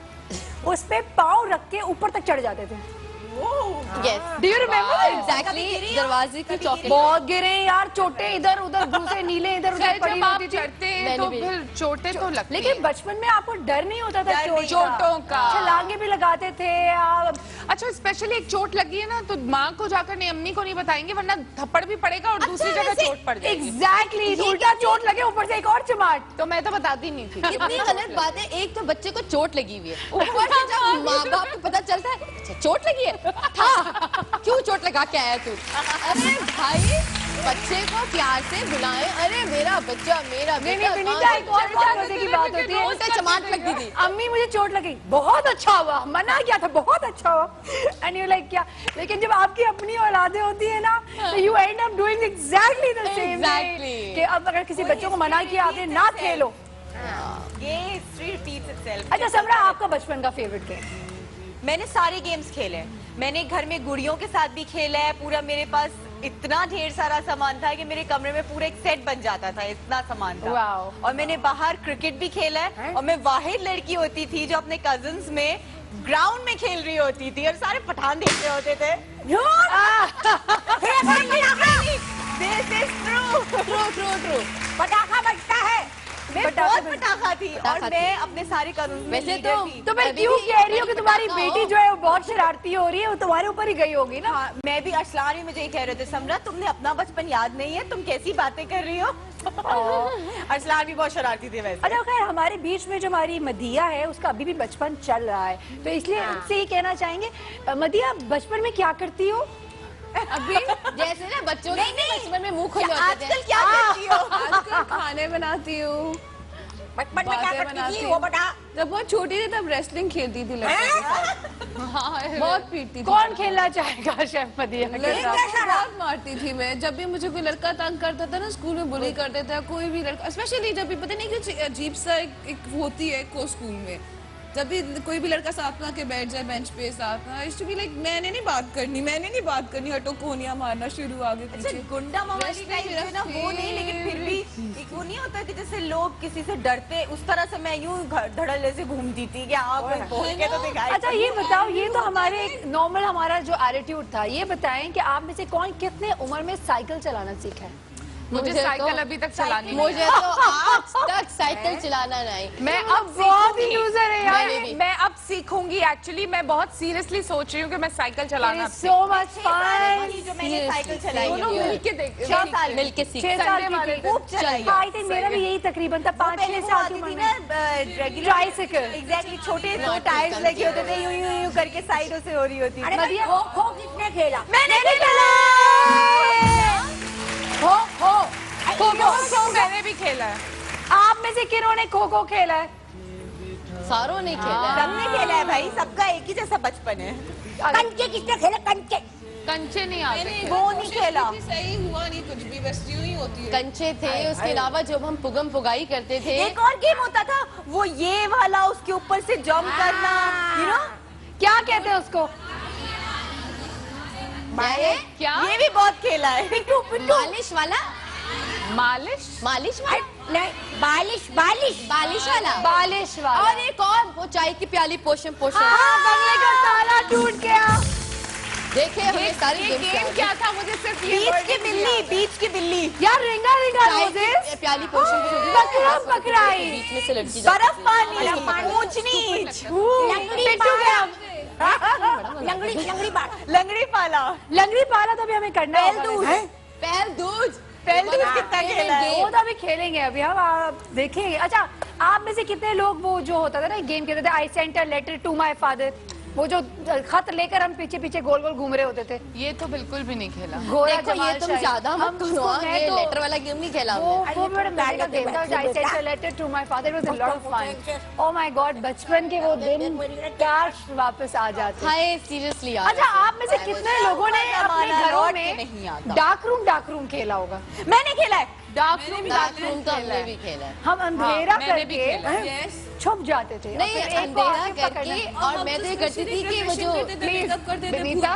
उस पे पाँव रख के ऊपर तक चढ़ जाते थे। Do you remember? एग्जैक्टली दरवाजे की चौकी। बहुत गिरे यार, चोटे इधर उधर, दूसरे नीले इधर उधर खैर, पड़ी जब आप होती थी। चढ़ते हैं मैंने तो भी। फिर चोटें तो लगती लेकिन हैं। बचपन में आपको डर नहीं होता था चोटों का। छलांगे भी लगाते थे आप। अच्छा, स्पेशली एक चोट लगी है ना तो माँ को जाकर नहीं, अम्मी को नहीं बताएंगे वरना थप्पड़ भी पड़ेगा और दूसरी जगह चोट पड़ जाएगी। एग्जैक्टली, उल्टा चोट लगे, ऊपर से एक और चमाट। तो मैं तो बताती नहीं थी। कितनी गलत बात है, एक तो बच्चे को चोट लगी हुई है, ऊपर से जब माँ बाप को पता चलता है अच्छा चोट लगी है, था क्यों चोट लगा के आया तू? अरे भाई बच्चे को प्यार से बुलाए, अरे मेरा बच्चा मेरा नहीं बेटा, विनीता, एक और बहुत मजे की बात होती है, उल्टा चमाट लगती थी। अम्मी मुझे चोट लगी, बहुत अच्छा हुआ, मना किया था, बहुत अच्छा हुआ, एंड यू लाइक क्या। लेकिन जब आपकी अपनी औलादे होती है ना, तो you and up doing exactly the same Exactly. कि अब अगर किसी बच्चों को मना किया आपने, ना खेलो। ये हिस्ट्री रिपीट्स इटसेल्फ। अच्छा समरा, आपका बचपन का फेवरेट गेम? मैंने सारे गेम्स खेले हैं। मैंने घर में गुड़ियों के साथ भी खेला है, पूरा मेरे पास इतना ढेर सारा सामान था कि मेरे कमरे में पूरा एक सेट बन जाता था, इतना सामान था। Wow. और मैंने बाहर क्रिकेट भी खेला है और मैं वाहिद लड़की होती थी जो अपने कजिन्स में ग्राउंड में खेल रही होती थी और सारे पठान देख रहे होते थे। This is true. ट्रू पटाखा बजता है। मैं बहुत पटाखा थी और मैं अपने सारे कजिन्स में वैसे लीडर तो- थी। तो मैं अभी क्यों भी कह रही हूँ कि तुम्हारी पटाखा बेटी हो। जो है वो बहुत शरारती हो रही है, वो तुम्हारे ऊपर ही गई होगी ना। हाँ, मैं भी अरसलान भी मुझे ही कह रहे थे, समरा तुमने अपना बचपन याद नहीं है, तुम कैसी बातें कर रही हो। अरसलान भी बहुत शरारती थी वैसे। अच्छा खैर, हमारे बीच में जो हमारी मदिया है उसका अभी भी बचपन चल रहा है, तो इसलिए उनसे ही कहना चाहेंगे, मदिया बचपन में क्या करती हो? अभी जैसे ना बच्चों के बचपन में मुंह खुल जाते थे। आजकल क्या करती हो? आजकल खाने बनाती हूँ, बचपन में क्या बातें करती बनाती थी हूँ। वो बता। जब बहुत छोटी थी तब रेसलिंग खेलती थी लड़कों के साथ। हाँ, बहुत पीटती थी। कौन खेलना चाहेगा शेफ मदिया के लड़का साथ? बहुत मारती थी मैं। जब भी मुझे कोई लड़का तंग करता था ना, स्कूल में बुली करते थे, कोई भी लड़का, स्पेशली जब भी पता नहीं कुछ अजीब सा एक होती है को स्कूल में, जब भी कोई भी लड़का साथ में आके बैठ जाए बेंच पे साथ में, इस टू बी लाइक मैंने नहीं बात करनी, हटो कोनिया मारना शुरू आगे पीछे। गुंडा मवाली Wrestling टाइप मेरा जो ना वो नहीं, लेकिन फिर भी favorite एक वो नहीं होता कि जैसे लोग किसी से डरते, उस तरह से मैं यूं धड़ल्ले से घूमती थी कि हाँ कोई बोल के तो दिखाई। अच्छा ये बताओ, ये तो हमारे नॉर्मल हमारा जो एटीट्यूड था, ये बताएं कि आप में से कौन कितने उम्र में साइकिल चलाना सीखा है? मुझे साइकिल अभी तक चलानी नहीं मुझे तो आज तक साइकिल चलाना नहीं। मैं अब बहुत ही लूजर है मैंने भी। यार, मैं अब सीखूंगी। एक्चुअली मैं बहुत सीरियसली सोच रही हूँ कि मैं साइकिल चलाना सो मच फन। जो मैंने साइकिल चलाई दोनों है। मिलके देख 6 साल मिलके सीख 6 साल संडे वाले की दिन खूब चलाई है। आई थिंक मेरा भी यही तकरीबन था, 5-6 वो साल आती की उम्र थी में। ना रेगुलर Tricycle। एग्जैक्टली, छोटे दो Not टायर्स tricycle। लगे होते थे, यूं यूं यूं करके साइडों से हो रही होती थी। अरे खो खो किसने खेला? मैंने खेला। खो मैंने भी खेला है। आप में से किन्होंने खो खो खेला है? सारों ने खेला है। सबने खेला है भाई, सबका एक ही जैसा बचपन है। कंचे किसने खेला? कंचे कंचे नहीं आते। वो नहीं खेला। सही हुआ नहीं कुछ भी, बस यूं ही होती है। कंचे थे, उसके अलावा जब हम पुगम पुगाई करते थे, एक और गेम होता था, वो ये वाला, उसके ऊपर से जंप करना, यू नो। क्या कहते हैं उसको? क्या? ये भी बहुत खेला है। मालिश वाला, मालिश मालिश वाला, नहीं, बालिश बालिश बालिश वाला, बालिश वाला। और एक और वो चाय की प्याली पोषण पोषण। हाँ, बंगले का ताला टूट गया। देखे हमने सारी ये गेम्स गेम क्या था? मुझे सिर्फ ये बीच की wording बिल्ली, याद है। बीच की बिल्ली, यार रिंगा रिंगा चाय रोजेस, की प्याली पोषण पोषण। बकरा बकराई, बीच में से लड़की बर्फ जाती थी। पानी, ऊंच नीच, पिट्टू गया, लंगड़ी लंगड़ी बात। लंगड़ी पाला, लंगड़ी पाला तो भी हमें करना बैल होगा। दूध, पैर दूध, बैल दूध कितना खेला है। वो तो अभी खेलेंगे, अभी हम आप देखेंगे। अच्छा, आप में से कितने लोग वो जो होता था ना गेम खेलते थे, I sent a letter to my father, वो जो खत लेकर हम पीछे पीछे गोल गोल घूम रहे होते थे। ये तो बिल्कुल भी नहीं खेला। गोरा देखो ये जमाल तुम शाही। ज्यादा मत हम करो, उसको हाँ, मैं ये तो- लेटर वाला गेम नहीं खेला वो हमने। वो बड़ा मजे का गेम था। I sent a letter to my father, it was a lot of fun. Oh my God, बचपन के वो दिन काश वापस आ जाते। हाय सीरियसली यार। अच्छा, आप में से कितने लोगों ने अपने जमाना घरों लौट के में नहीं आता। डार्क रूम खेला होगा? मैंने खेला है। डार्क डार्क रूम तो हमने भी खेला है। हम अंधेरा मैंने भी खेला है। करके छुप जाते थे, नहीं, और फिर एक को अंधेरा आके करके, पकड़ना। और मैं तो ये करती थी कि वो जो प्लीज बेनीता बेनीता,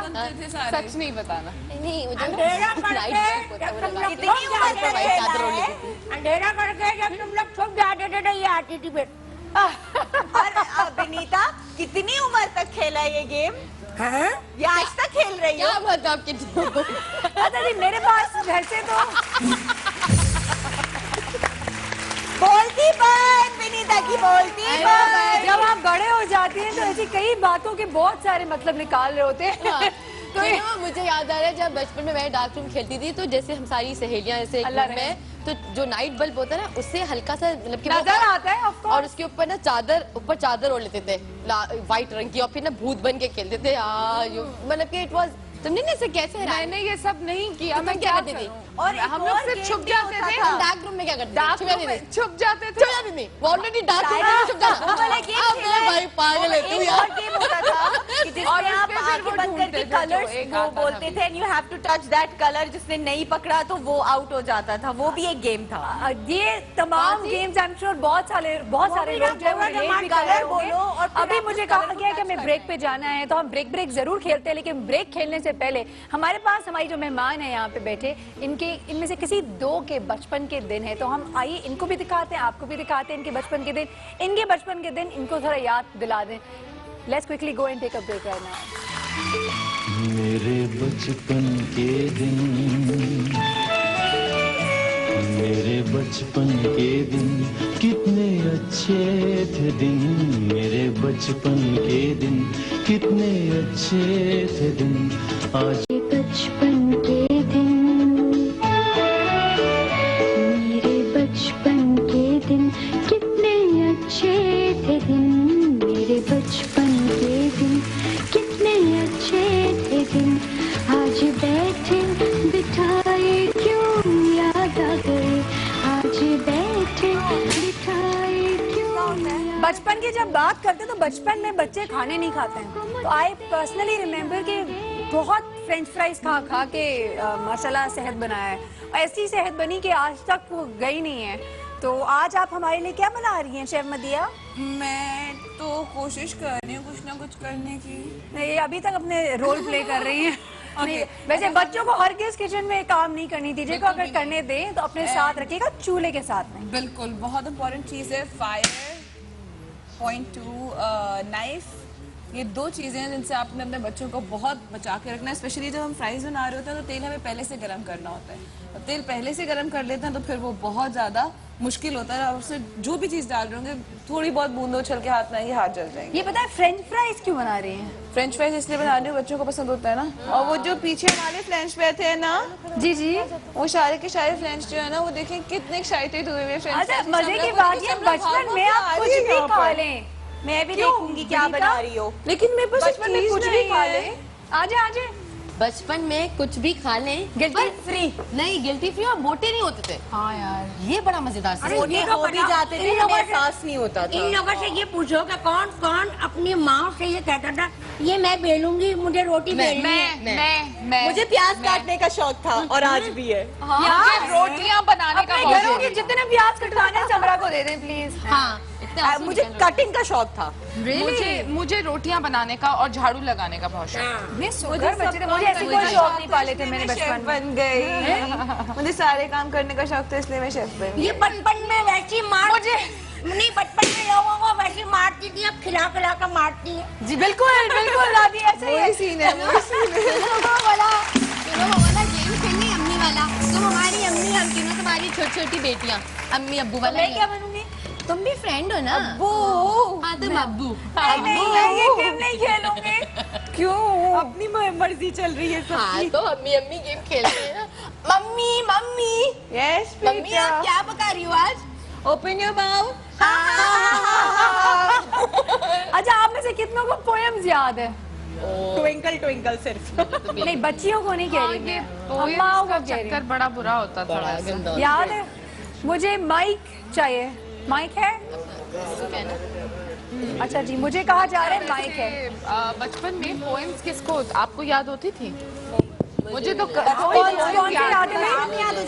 सच नहीं बताना। नहीं वो जो अंधेरा लाइट करके होता है, वो जब तुम लगा लोग के छुप जाते ऊपर वाइट थे, चादर ओढ़ लेती थी। अंधेरा करके जब तुम लोग छुप जाते थे तो ये आती थी बेट। और बेनीता कितनी उम्र तक खेला ये गेम? हाँ? ये आज तक खेल रही हो? क्या मतलब कितनी अच्छा जी, मेरे पास वैसे तो बोलती बंद, बेनीता की बोलती बंद। जब आप बड़े हो जाते हैं तो ऐसी कई बातों के बहुत सारे मतलब निकाल रहे होते हैं। हाँ, तो तो ये- मुझे याद आ रहा है जब बचपन में मैं डार्क रूम खेलती थी, तो जैसे हम सारी सहेलियां ऐसे एक अल्लाह रूम में, तो जो नाइट बल्ब होता है ना, उससे हल्का सा मतलब कि नजर आता है of course। और उसके ऊपर ना चादर, ऊपर चादर ओढ़ लेते थे व्हाइट रंग की, और फिर ना भूत बन के खेलते थे। मतलब कि इट वाज, तुमने ना इसे कैसे हराया? मैंने ये सब नहीं किया। तो मैं तुम क्या क्या करती थी? करूं? और एक हम लोग और सिर्फ game छुप भी जाते होता थे। था। डार्क रूम में क्या करते डार्क थे? रूम में छुप जाते थे। छुप जाती थी वो ऑलरेडी डार्क रूम में छुप जाना। वो वाला गेम अब खेला है। भाई पागल है तू एक यार। और गेम होता था कि जिसमें और आप उसमें फिर आंखें वो बंद करके ढूंढते थे, जो कलर्स एक वो आता था बोलते भी। थे, and you have to touch that colour. जिसने नहीं पकड़ा तो वो आउट हो जाता था। वो भी एक गेम था। ये तमाम गेम्स आई एम श्योर बहुत सारे लोग जो है वो relate भी कर रहे कलर बोलो होंगे। और फिर अभी आप मुझे उस कहा कलर को गया कि touch हमें करना ब्रेक पे जाना है, तो हम ब्रेक जरूर खेलते हैं, लेकिन ब्रेक खेलने से पहले हमारे पास हमारी जो मेहमान है यहाँ पे बैठे, इनमें से किसी दो के बचपन के दिन है, तो हम आइए इनको भी दिखाते हैं, आपको भी दिखाते हैं इनके बचपन के दिन। इनके बचपन के दिन इनको थोड़ा याद दिला दें। Let's quickly go and take a break right now. मेरे बचपन के दिन, मेरे बचपन के दिन कितने अच्छे थे दिन, मेरे बचपन के दिन कितने अच्छे थे दिन। आज बचपन के दिन, मेरे बचपन के दिन कितने अच्छे थे दिन, मेरे बचपन के दिन कितने अच्छे थे दिन। आज बैठे बिठाए क्यों याद आ गए, आज बैठे बिठाए क्यों याद। बचपन की जब बात करते हैं तो बचपन में बच्चे खाने नहीं खाते हैं, तो आई पर्सनली रिमेम्बर कि बहुत फ्रेंच फ्राइज खा खा के माशाल्लाह सेहत बनाया है, और ऐसी सेहत बनी कि आज तक वो गई नहीं है। तो आज आप हमारे लिए क्या बना रही हैं शेफ मदिया? मैं तो कोशिश कर रही हूँ कुछ ना कुछ करने की। नहीं, ये अभी तक अपने रोल प्ले कर रही हैं। नहीं, वैसे बच्चों को हर किस किचन में काम नहीं करनी दीजिए, को अगर करने दें तो अपने साथ रखिएगा, चूल्हे के साथ नहीं। बिल्कुल, बहुत इंपॉर्टेंट चीज़ है फायर, पॉइंट टू नाइफ। ये दो चीज़ें हैं जिनसे आपने अपने बच्चों को बहुत बचा के रखना है। स्पेशली जब हम फ्राइज बना रहे होते हैं तो तेल हमें पहले से गर्म करना होता है, और तेल पहले से गर्म कर लेते हैं तो फिर वो बहुत ज़्यादा मुश्किल होता है। और उससे जो भी चीज़ डाल रहे होंगे थोड़ी बहुत बूंदो उछल के हाथ में आएंगे, हाथ जल जाएंगे। ये पता है फ्रेंच फ्राइज क्यों बना रही हैं? फ्रेंच फ्राइज इसलिए बना रही हूँ, बच्चों को पसंद होता है ना। और वो जो पीछे हमारे फ्रेंच फ्राइज थे ना, जी जी, वो सारे के सारे फ्रेंच जो है ना, वो देखें कितने एक्साइटेड हुए हुए फ्रेंच। अच्छा मजे की बात है, बचपन में आप कुछ भी खा लें। मैं भी देखूंगी क्या बना रही हो। लेकिन मेरे पास बचपन में कुछ भी खा लें। आजे आजे, बचपन में कुछ भी खा लें, गिल्टी फ्री नहीं गिल्टी फ्री, और मोटे नहीं होते थे। हाँ यार, ये बड़ा मजेदार था। मोटे हो भी जाते थे, हमें एहसास नहीं होता था। इन लोगों से ये पूछो कि कौन कौन अपनी माँ से ये कहता था ये मैं बेलूंगी, मुझे रोटी बेलनी है। मैं मुझे प्याज काटने का शौक था और आज भी है। मुझे रोटियां बनाने का अपने बहुत घरों शौक के है। जितने प्याज कटवाने हैं समरा को दे दें प्लीज। हाँ, मुझे कटिंग का शौक था। मुझे रोटियां बनाने का और झाड़ू लगाने का बहुत शौक है। मैं सुगर बच्चे थे, मुझे ऐसे कोई शौक नहीं पाले थे मैंने बचपन में। बन गई। मुझे सारे काम करने का शौक था, इसलिए मैं शेफ बन गई। ये बचपन में वैसी मार मुझे नहीं, बचपन में लोगों को वैसी मारती थी, अब खिला खिला कर मारती है। जी बिल्कुल बिल्कुल दादी, ऐसे ही है। वही सीन है, वही सीन है। चलो वो वाला गेम खेलने, अम्मी वाला। तुम हमारी अम्मी, हम तीनों तुम्हारी छोटी छोटी बेटियां। अम्मी अब्बू वाला। मैं क्या बनूंगी? तुम भी फ्रेंड हो ना? अब्बू। हाँ, तुम अब्बू। नहीं मैं ये गेम नहीं खेलूंगी। क्यों? अपनी मर्जी चल रही है हाँ, तो अम्मी अम्मी गेम खेलते हैं ना। मम्मी मम्मी यस मम्मी, आप क्या पका रही हो आज? Open your mouth. अच्छा, आप में से कितनों को पोएम्स याद है? ट्विंकल ट्विंकल सिर्फ। नहीं, बच्चियों को नहीं कह रही ये मैं, अम्माओं को कह रही चक्कर बड़ा बुरा होता था। बड़ा गंदा। हूँ। याद है? मुझे माइक चाहिए। माइक है? अच्छा जी, मुझे कहा जा रहा है माइक है। बचपन में पोएम्स किसको आपको याद होती थी? मुझे तो कौन से याद है?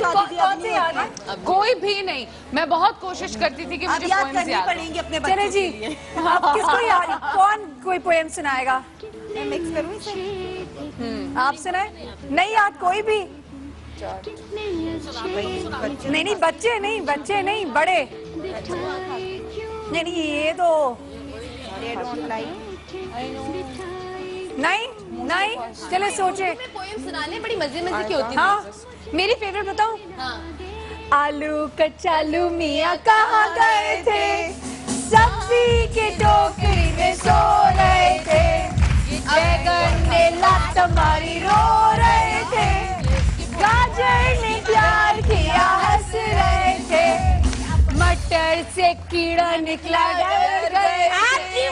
कौन से याद है? कोई भी नहीं। मैं बहुत कोशिश करती थी कि मुझे याद पोएम्स करनी याद हो। पड़ेंगे अपने चले बच्चों जी, के लिए। आप किसको याद? कौन कोई पोएम सुनाएगा? मैं मिक्स करूँ इसे? आप सुनाए? नहीं याद कोई भी? नहीं, बच्चे नहीं, बच्चे नहीं, बड़े। नहीं ये तो नहीं नहीं, चले सोचे। पोएम सुनाने बड़ी मजे मजे की होती हाँ, मेरी फेवरेट बताऊं? हाँ। आलू कचालू मियाँ कहाँ गए थे, सब्जी के टोकरी में सो रहे थे, बैगन ने लात मारी रो रहे थे, गाजर ने प्यार किया हंस रहे थे, मटर से कीड़ा निकला डर गए थे,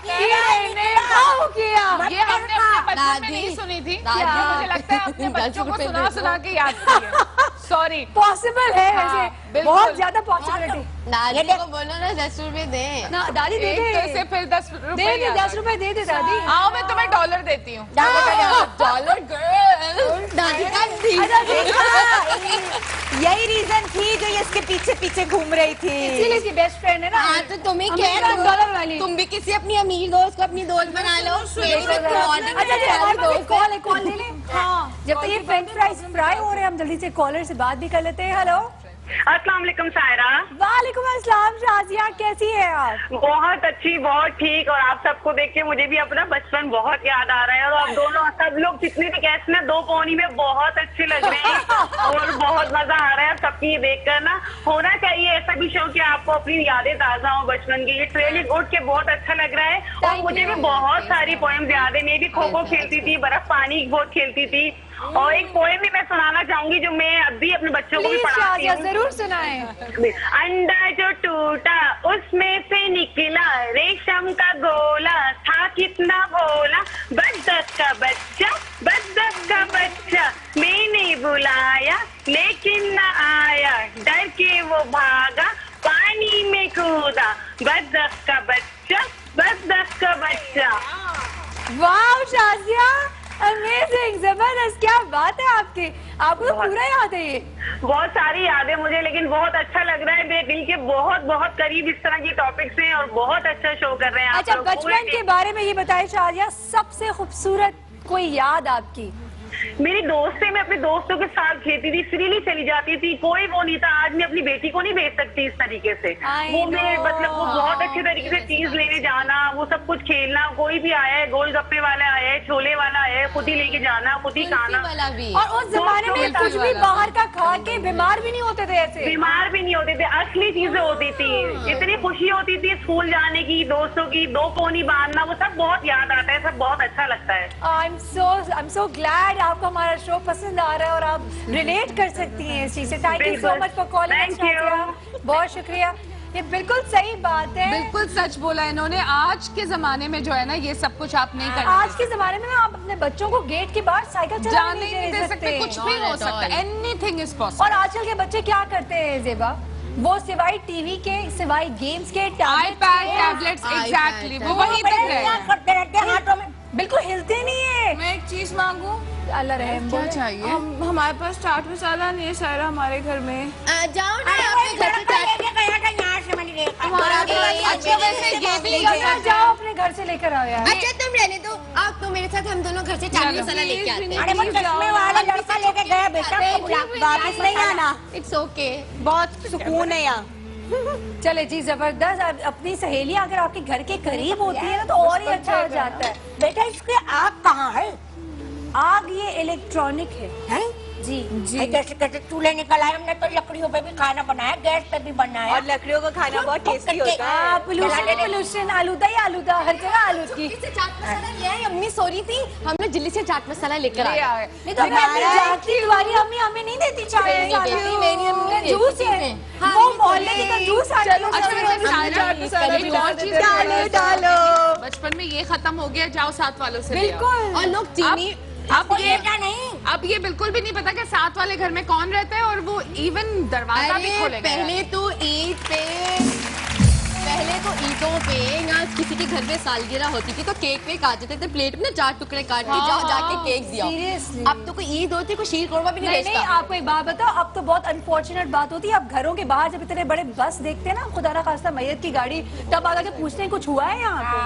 कीड़े ने हाउ किया। ये हमने अपने बचपन में नहीं सुनी थी। मुझे लगता है अपने बच्चों को सुना सुना के याद की है। सॉरी। पॉसिबल है हाँ, वैसे, बिल्कुल। बहुत ज्यादा पॉसिबिलिटी। दादी को बोलो ना 10 रुपए दे। ना दादी दे एक तो दे, से फिर 10 दे रुपए दे, याद 10 रुपए दे दे दादी। आओ, मैं तुम्हें डॉलर देती हूँ। डॉलर गर्ल, दादी का दी। यही रीजन थी जो ये इसके पीछे पीछे घूम रही थी। इसीलिए इसकी बेस्ट फ्रेंड है ना। हाँ, तो तुम्हें क्या अमीर और डॉलर वाली। तुम भी किसी अपनी अमीर दोस्त को अपनी दोस्त बना लो। मेरी भी तुम्हारी अच्छा प्यारी हमारे पास दोस्त एक कॉल है, कॉल ले लें। हाँ, जब तक ये फ्रेंच फ्राइज फ्राई हो रहे हैं हम जल्दी से कॉलर से बात भी कर लेते हैं। हेलो, अस्सलाम वालेकुम सायरा। वालेकुम अस्सलाम शाजिया, कैसी है आप? बहुत अच्छी, बहुत ठीक। और आप सबको देख के मुझे भी अपना बचपन बहुत याद आ रहा है। और आप दोनों सब लोग जितने भी गेस्ट में 2 पौनी में बहुत अच्छे लग रहे हैं और बहुत मजा आ रहा है सबकी देख कर ना। होना चाहिए ऐसा भी शौक कि आपको अपनी यादें ताजा हो बचपन की। ये ट्रेलिंग उठ के बहुत अच्छा लग रहा है। और मुझे भी बहुत सारी पोएम्स याद है। मैं भी खो खो खेलती थी, बर्फ पानी बहुत खेलती थी। और एक पोएम भी मैं सुनाना चाहूंगी जो मैं अभी अपने बच्चों को भी प्लीज पढ़ाती शाजिया, हूँ। जरूर सुनाएं। अंडा जो टूटा उसमें से निकला रेशम का गोला, था कितना भोला बदक का बच्चा, बदक का बच्चा। मैंने बुलाया लेकिन न आया, डर के वो भागा पानी में कूदा, बदक का बच्चा, बदक का बच्चा। वाह शाजिया, अमेजिंग, जबरदस्त, क्या बात है आपकी, आपको तो पूरा याद है ये। बहुत सारी यादें मुझे, लेकिन बहुत अच्छा लग रहा है, मेरे दिल के बहुत बहुत करीब इस तरह की टॉपिक्स हैं और बहुत अच्छा शो कर रहे हैं आप अच्छा, लोग। बचपन के बारे में ये बताएं शादिया, सबसे खूबसूरत कोई याद आपकी? मेरी दोस्तें, मैं अपने दोस्तों के साथ खेलती थी, फ्रीली चली जाती थी, कोई वो नहीं था। आज मैं अपनी बेटी को नहीं भेज सकती इस तरीके से। वो मेरे मतलब वो बहुत अच्छे तरीके से चीज लेने जाना, वो सब कुछ खेलना, कोई भी आया है, गोलगप्पे वाला आया है, छोले वाला आया है, खुद ही लेके जाना, खुद ही खाना वाला भी। और उस जमाने में कुछ भी बाहर का खा के बीमार भी नहीं होते थे ऐसे। बीमार भी नहीं होते थे, असली चीजें होती थी, इतनी खुशी होती थी स्कूल जाने की, दोस्तों की, 2 कोनी बांधना, वो सब बहुत याद आता है, सब बहुत अच्छा लगता है। आई एम सो ग्लैड आपको हमारा शो पसंद आ रहा है और आप रिलेट कर सकती हैं इस चीज से। Thank you so much for calling, बहुत शुक्रिया। ये बिल्कुल सही बात है, बिल्कुल सच बोला इन्होंने। आज के जमाने में जो है ना, ये सब कुछ आप नहीं करते। आज के जमाने में ना आप अपने बच्चों को गेट के बाहर साइकिल चलाने नहीं दे सकते, कुछ भी हो सकता है, एनीथिंग इज पॉसिबल। और आजकल के बच्चे क्या करते हैं जेबा, वो सिवाय टीवी के, सिवाय गेम्स के, आईपैड, टैबलेट्स, एग्जैक्टली वो वहीं तक रहे। करते रहते हैं हाथों में, बिल्कुल हिलते नहीं है। मैं एक चीज मांगू, अल्लाह रहम क्या बोले। चाहिए? हमारे पास चाट मसाला नहीं है सारा हमारे घर में। जाओ ना अपने घर से चाट। यहाँ से मैंने देखा। अच्छा, वैसे ये भी जाओ अपने घर से लेकर आओ यार। अच्छा तुम रहने दो, आप तो मेरे साथ, हम दोनों घर से चाट मसाला लेके आते हैं। अरे वो चश्मे वाला लड़का लेके गया बेटा, वापस नहीं आना। It's okay. बहुत सुकून है यहाँ। चले जी, जबरदस्त। अब अपनी सहेलियां अगर आपके घर के करीब होती है ना तो और ही अच्छा हो जाता है। बेटा इसके आग कहाँ है? आग ये इलेक्ट्रॉनिक है। हैं? जी जी, कैसे कैसे चूल्हे निकल आए, हमने तो लकड़ियों पे भी खाना बनाया, गैस पे भी बनाया। और लकड़ियों का खाना बहुत टेस्टी होता है। पोल्यूशन, आलूदा ही आलूदा, हर जगह आलूदगी। से चाट मसाला लिया है, अम्मी सो रही थी, हमने दिल्ली से चाट मसाला लेकर आए। नहीं तो मैं अपनी जाती तुम्हारी अम्मी हमें नहीं देती चाय। मेरी अम्मी देती जूस है, है। वो मोहल्ले की तो जूस आती है। डालो। बचपन में ये खत्म हो गया, जाओ साथ वालों से ले आओ। बिल्कुल। और लोग चीनी अब ये नहीं, अब ये बिल्कुल भी नहीं पता कि साथ वाले घर में कौन रहता है, और वो इवन दरवाजा भी अरे खोलेगा। पहले तो ईदों पे यहाँ किसी के घर में सालगिरह होती थी तो केक वेक आ जाते थे, प्लेट में 4 टुकड़े काट के जाओ जाके केक दिया। Seriously? अब तो कोई ईद होती, कोई शीर कोरमा भी नहीं नहीं, बेचता। आपको एक बात बताओ, अब तो बहुत अनफॉर्चुनेट बात होती है, अब घरों के बाहर जब इतने बड़े बस देखते हैं ना, खुदा ना खास्ता मैयत की गाड़ी, तब आगे के पूछते हैं कुछ हुआ है यहाँ पे।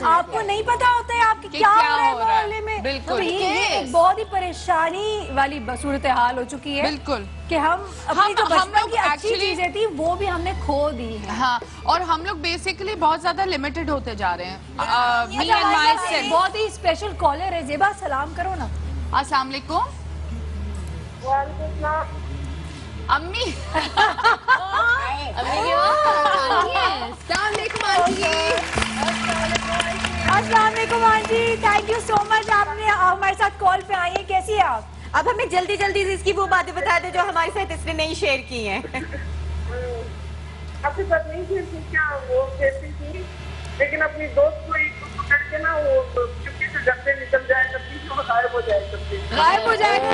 आपको नहीं पता होता है आपकी क्या हो रहा है मोहल्ले में। बिल्कुल। तो ये एक बहुत ही परेशानी वाली सूरत हाल हो चुकी है बिल्कुल कि हम अपनी जो हम बचपन लोग की अच्छी actually- चीजें थी वो भी हमने खो दी है। हाँ, और हम लोग बेसिकली बहुत ज्यादा लिमिटेड होते जा रहे हैं। मी अच्छा, एंड हमारे माय साथ एक सेल्फ। बहुत ही स्पेशल कॉलर है, जेबा सलाम करो ना। अस्सलाम वालेकुम अम्मी। अम्मी की आंटी है। अस्सलाम वालेकुम आंटी। अस्सलाम वालेकुम aunty, thank you so much, आपने हमारे साथ कॉल पे आई है। कैसी है आप? अब हमें जल्दी जल्दी इसकी वो बातें बता दो जो हमारे साथ इसने नहीं शेयर की हैं। आपके साथ नहीं खेलती क्या? वो खेलती थी, लेकिन अपनी दोस्त को एक पकड़ के ना वो चुपके से घर से निकल जाए, तब भी वो गायब हो जाए, गायब हो जाएगा।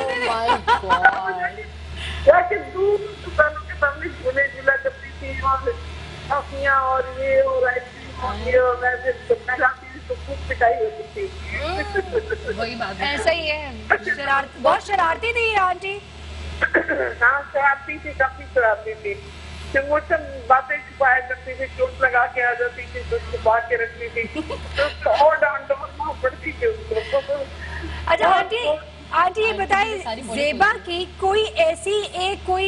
जाके दूर दुकानों के सामने झूले झूला करती थी और टॉफियाँ और ये और आइसक्रीम और ये, और मैं फिर जाती थी तो खूब पिटाई होती थी। वही बात है। ऐसा ही है, बहुत शरारती थी ये आंटी। हाँ, शरारती थी, काफी शरारती थी। फिर मुझसे बातें छुपाया करती थी, चोट लगा के आ जाती थी तो छुपा के रखती थी, तो उसको और डांट मारना पड़ती थी उसको। अच्छा आंटी ये बताइए, जेबा की कोई ऐसी एक कोई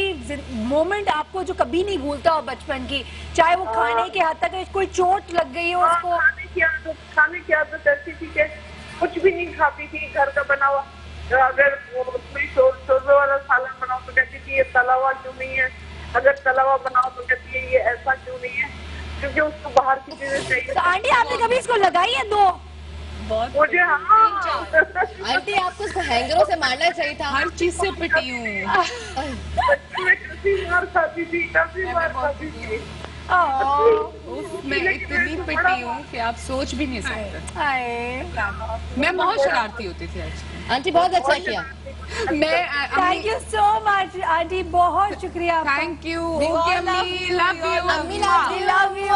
मोमेंट आपको जो कभी नहीं भूलता हो बचपन की, चाहे वो खाने के हद तक कोई चोट लग गई हो उसको? खाने की आदत ऐसी थी कि कुछ भी नहीं खाती थी घर का बना हुआ। अगर उसमें शोरबे वाला सालन बनाओ तो कहती थी ये तला हुआ क्यों नहीं है, अगर तला हुआ बनाओ तो कहती है ये ऐसा क्यों नहीं है, क्योंकि उसको बाहर की चीजें चाहिए। तो आंटी आपने कभी इसको लगाई है दो? मुझे हाँ आंटी आपको हैंगरों से मारना चाहिए था। हर चीज से पिटी हूँ। मैं काफी मार खाती थी, काफी मार खाती थी। मैं इतनी पिटी हूँ कि आप सोच भी नहीं सकते। मैं बहुत शरारती होती थी एक्चुअली। आंटी बहुत अच्छा किया। Thank you so much aunty, बहुत शुक्रिया। Thank you. ओके अम्मी, लव यू। अम्मी लव यू।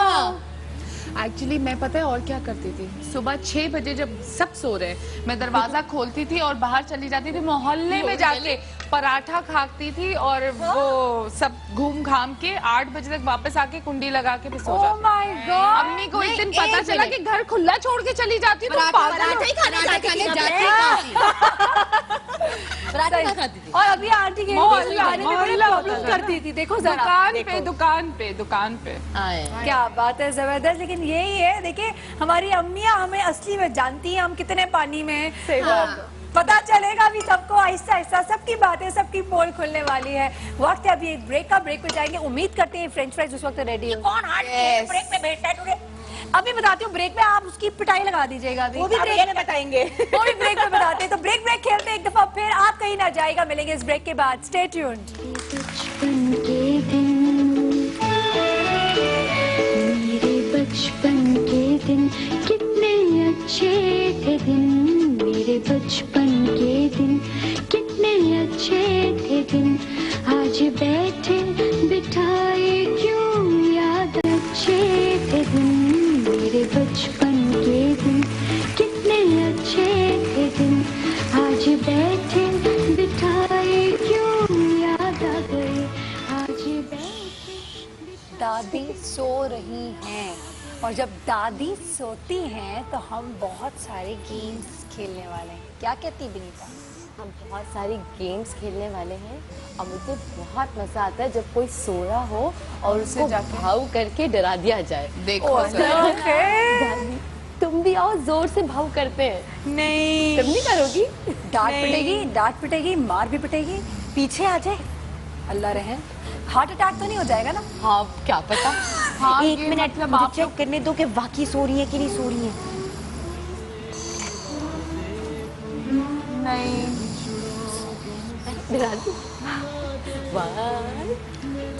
एक्चुअली मैं पता है और क्या करती थी, सुबह 6 बजे जब सब सो रहे मैं दरवाजा खोलती थी और बाहर चली जाती थी, मोहल्ले में जाके पराठा खाती थी और वो सब घूम घाम के 8 बजे तक वापस आके कुंडी लगा के फिर सो जाती। Oh my God! अम्मी को एक दिन पता चला कि घर खुला छोड़ के चली जाती, तो पराठा ही खाने जाती थी। और अभी आंटी के प्रॉब्लम करती थी। देखो जरा, दुकान पे क्या बात है, जबरदस्त। लेकिन यही है, देखिए हमारी अम्मियाँ हमें असली में जानती हैं हम कितने पानी में हैं। पता चलेगा अभी सबको, आहिस्ता आहिस्ता सबकी बातें, सबकी पोल खुलने वाली है। वक्त है अभी एक ब्रेक का, ब्रेक पे जाएंगे। उम्मीद करते हैं फ्रेंच फ्राइज उस वक्त रेडी हो। कौन ब्रेक में बैठता है टुडे? अभी बताती हूँ, ब्रेक में आप उसकी पिटाई लगा दीजिएगा। अभी वो भी ब्रेक में बताएंगे। वो भी ब्रेक में बताते हैं। तो ब्रेक खेलते हैं एक दफा, फिर आप कहीं ना जाएगा। मिलेंगे इस ब्रेक के बाद। Stay tuned. बचपन के दिन कितने अच्छे थे दिन, मेरे बचपन के दिन कितने अच्छे थे दिन, आज बैठे बिठाए क्यों याद अच्छे थे दिन, मेरे बचपन के दिन कितने अच्छे थे दिन, आज बैठे बिठाए क्यों याद आ गए, आज बैठे। दादी सो रही हैं, और जब दादी सोती हैं तो हम बहुत सारे गेम्स खेलने वाले हैं। क्या कहती विनीता? हम बहुत सारी गेम्स खेलने वाले हैं और मुझे बहुत मजा आता है जब कोई सो रहा हो और उसको भाव करके डरा दिया जाए। देखो दादी, तुम भी आओ, जोर से भाव करते हैं। नहीं, तुम नहीं करोगी? डांट पिटेगी, मार भी पिटेगी। पीछे आ जाए, अल्लाह रहे। हार्ट अटैक तो नहीं हो जाएगा ना? हाँ, क्या पता। हाँ, एक मिनट में मुझे चेक करने दो कि वाकई सो रही है कि नहीं सो रही है। नहीं, डरा दी।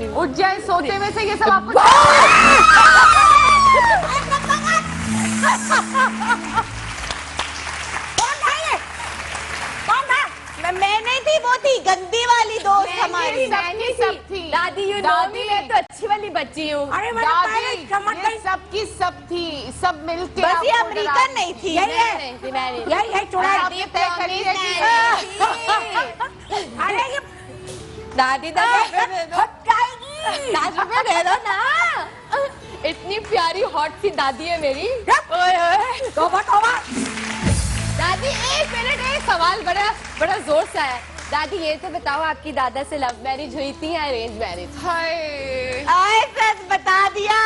उठ जाए सोते में से, ये सब आपको मैं नहीं थी, वो थी गंदी वाली दोस्त हमारी। सब थी। दादी, यू नो मी, मैं तो अच्छी वाली बच्ची हूँ। अरे दादी सबकी सब थी, सब मिलके बस ये आपको अमेरिकन नहीं थी। यही चुड़ा दादी तय करी है कि अरे ये दादी में रह दो ना। इतनी प्यारी हॉट सी दादी है मेरी। दादी एक मिनट, एक सवाल बड़ा जोर सा है। दादी ये तो बताओ, आपकी दादा से लव मैरिज हुई थी या अरेंज मैरिज? आए सच बता दिया,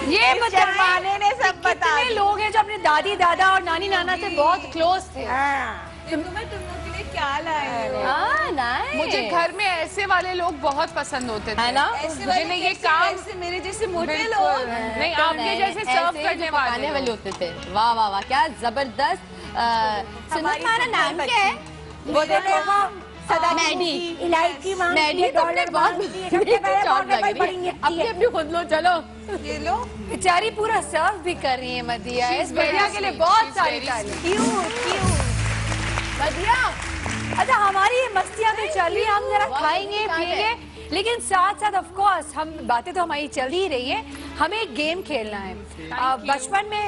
ये शर्माने ने सब बता कितने लोग हैं जो अपने दादी दादा और नानी नाना से बहुत क्लोज थे। तुम लोग के लिए क्या लाए हो? हाँ, nice। मुझे घर में ऐसे वाले लोग बहुत पसंद होते थे, है ना? जिन्हें ये काम ऐसे मेरे जैसे मोटे बिल्कुल। लोग नहीं, आपके जैसे सर्व करने वाले वाले होते थे। वाह वाह वाह, क्या जबरदस्त। सुनो, तुम्हारा नाम क्या है? वो देखो मैडी। इलायची मांगती है, मैडी, तुमने डॉलर बहुत मांगती है, सबसे पहले चौट लग बड़ी रही है। निकली अपनी है। अपनी खुद लो, चलो। ये लो। बेचारी पूरा सर्व भी कर रही है मदिया। इस very मदिया के लिए sweet, बहुत she's सारी very तारीफ। मदिया, अच्छा हमारी ये मस्तियाँ तो चल रही है, हम जरा खाएंगे पिएंगे, लेकिन साथ साथ ऑफ कोर्स हम बातें तो हमारी चल ही रही है। हमें एक गेम खेलना है। बचपन में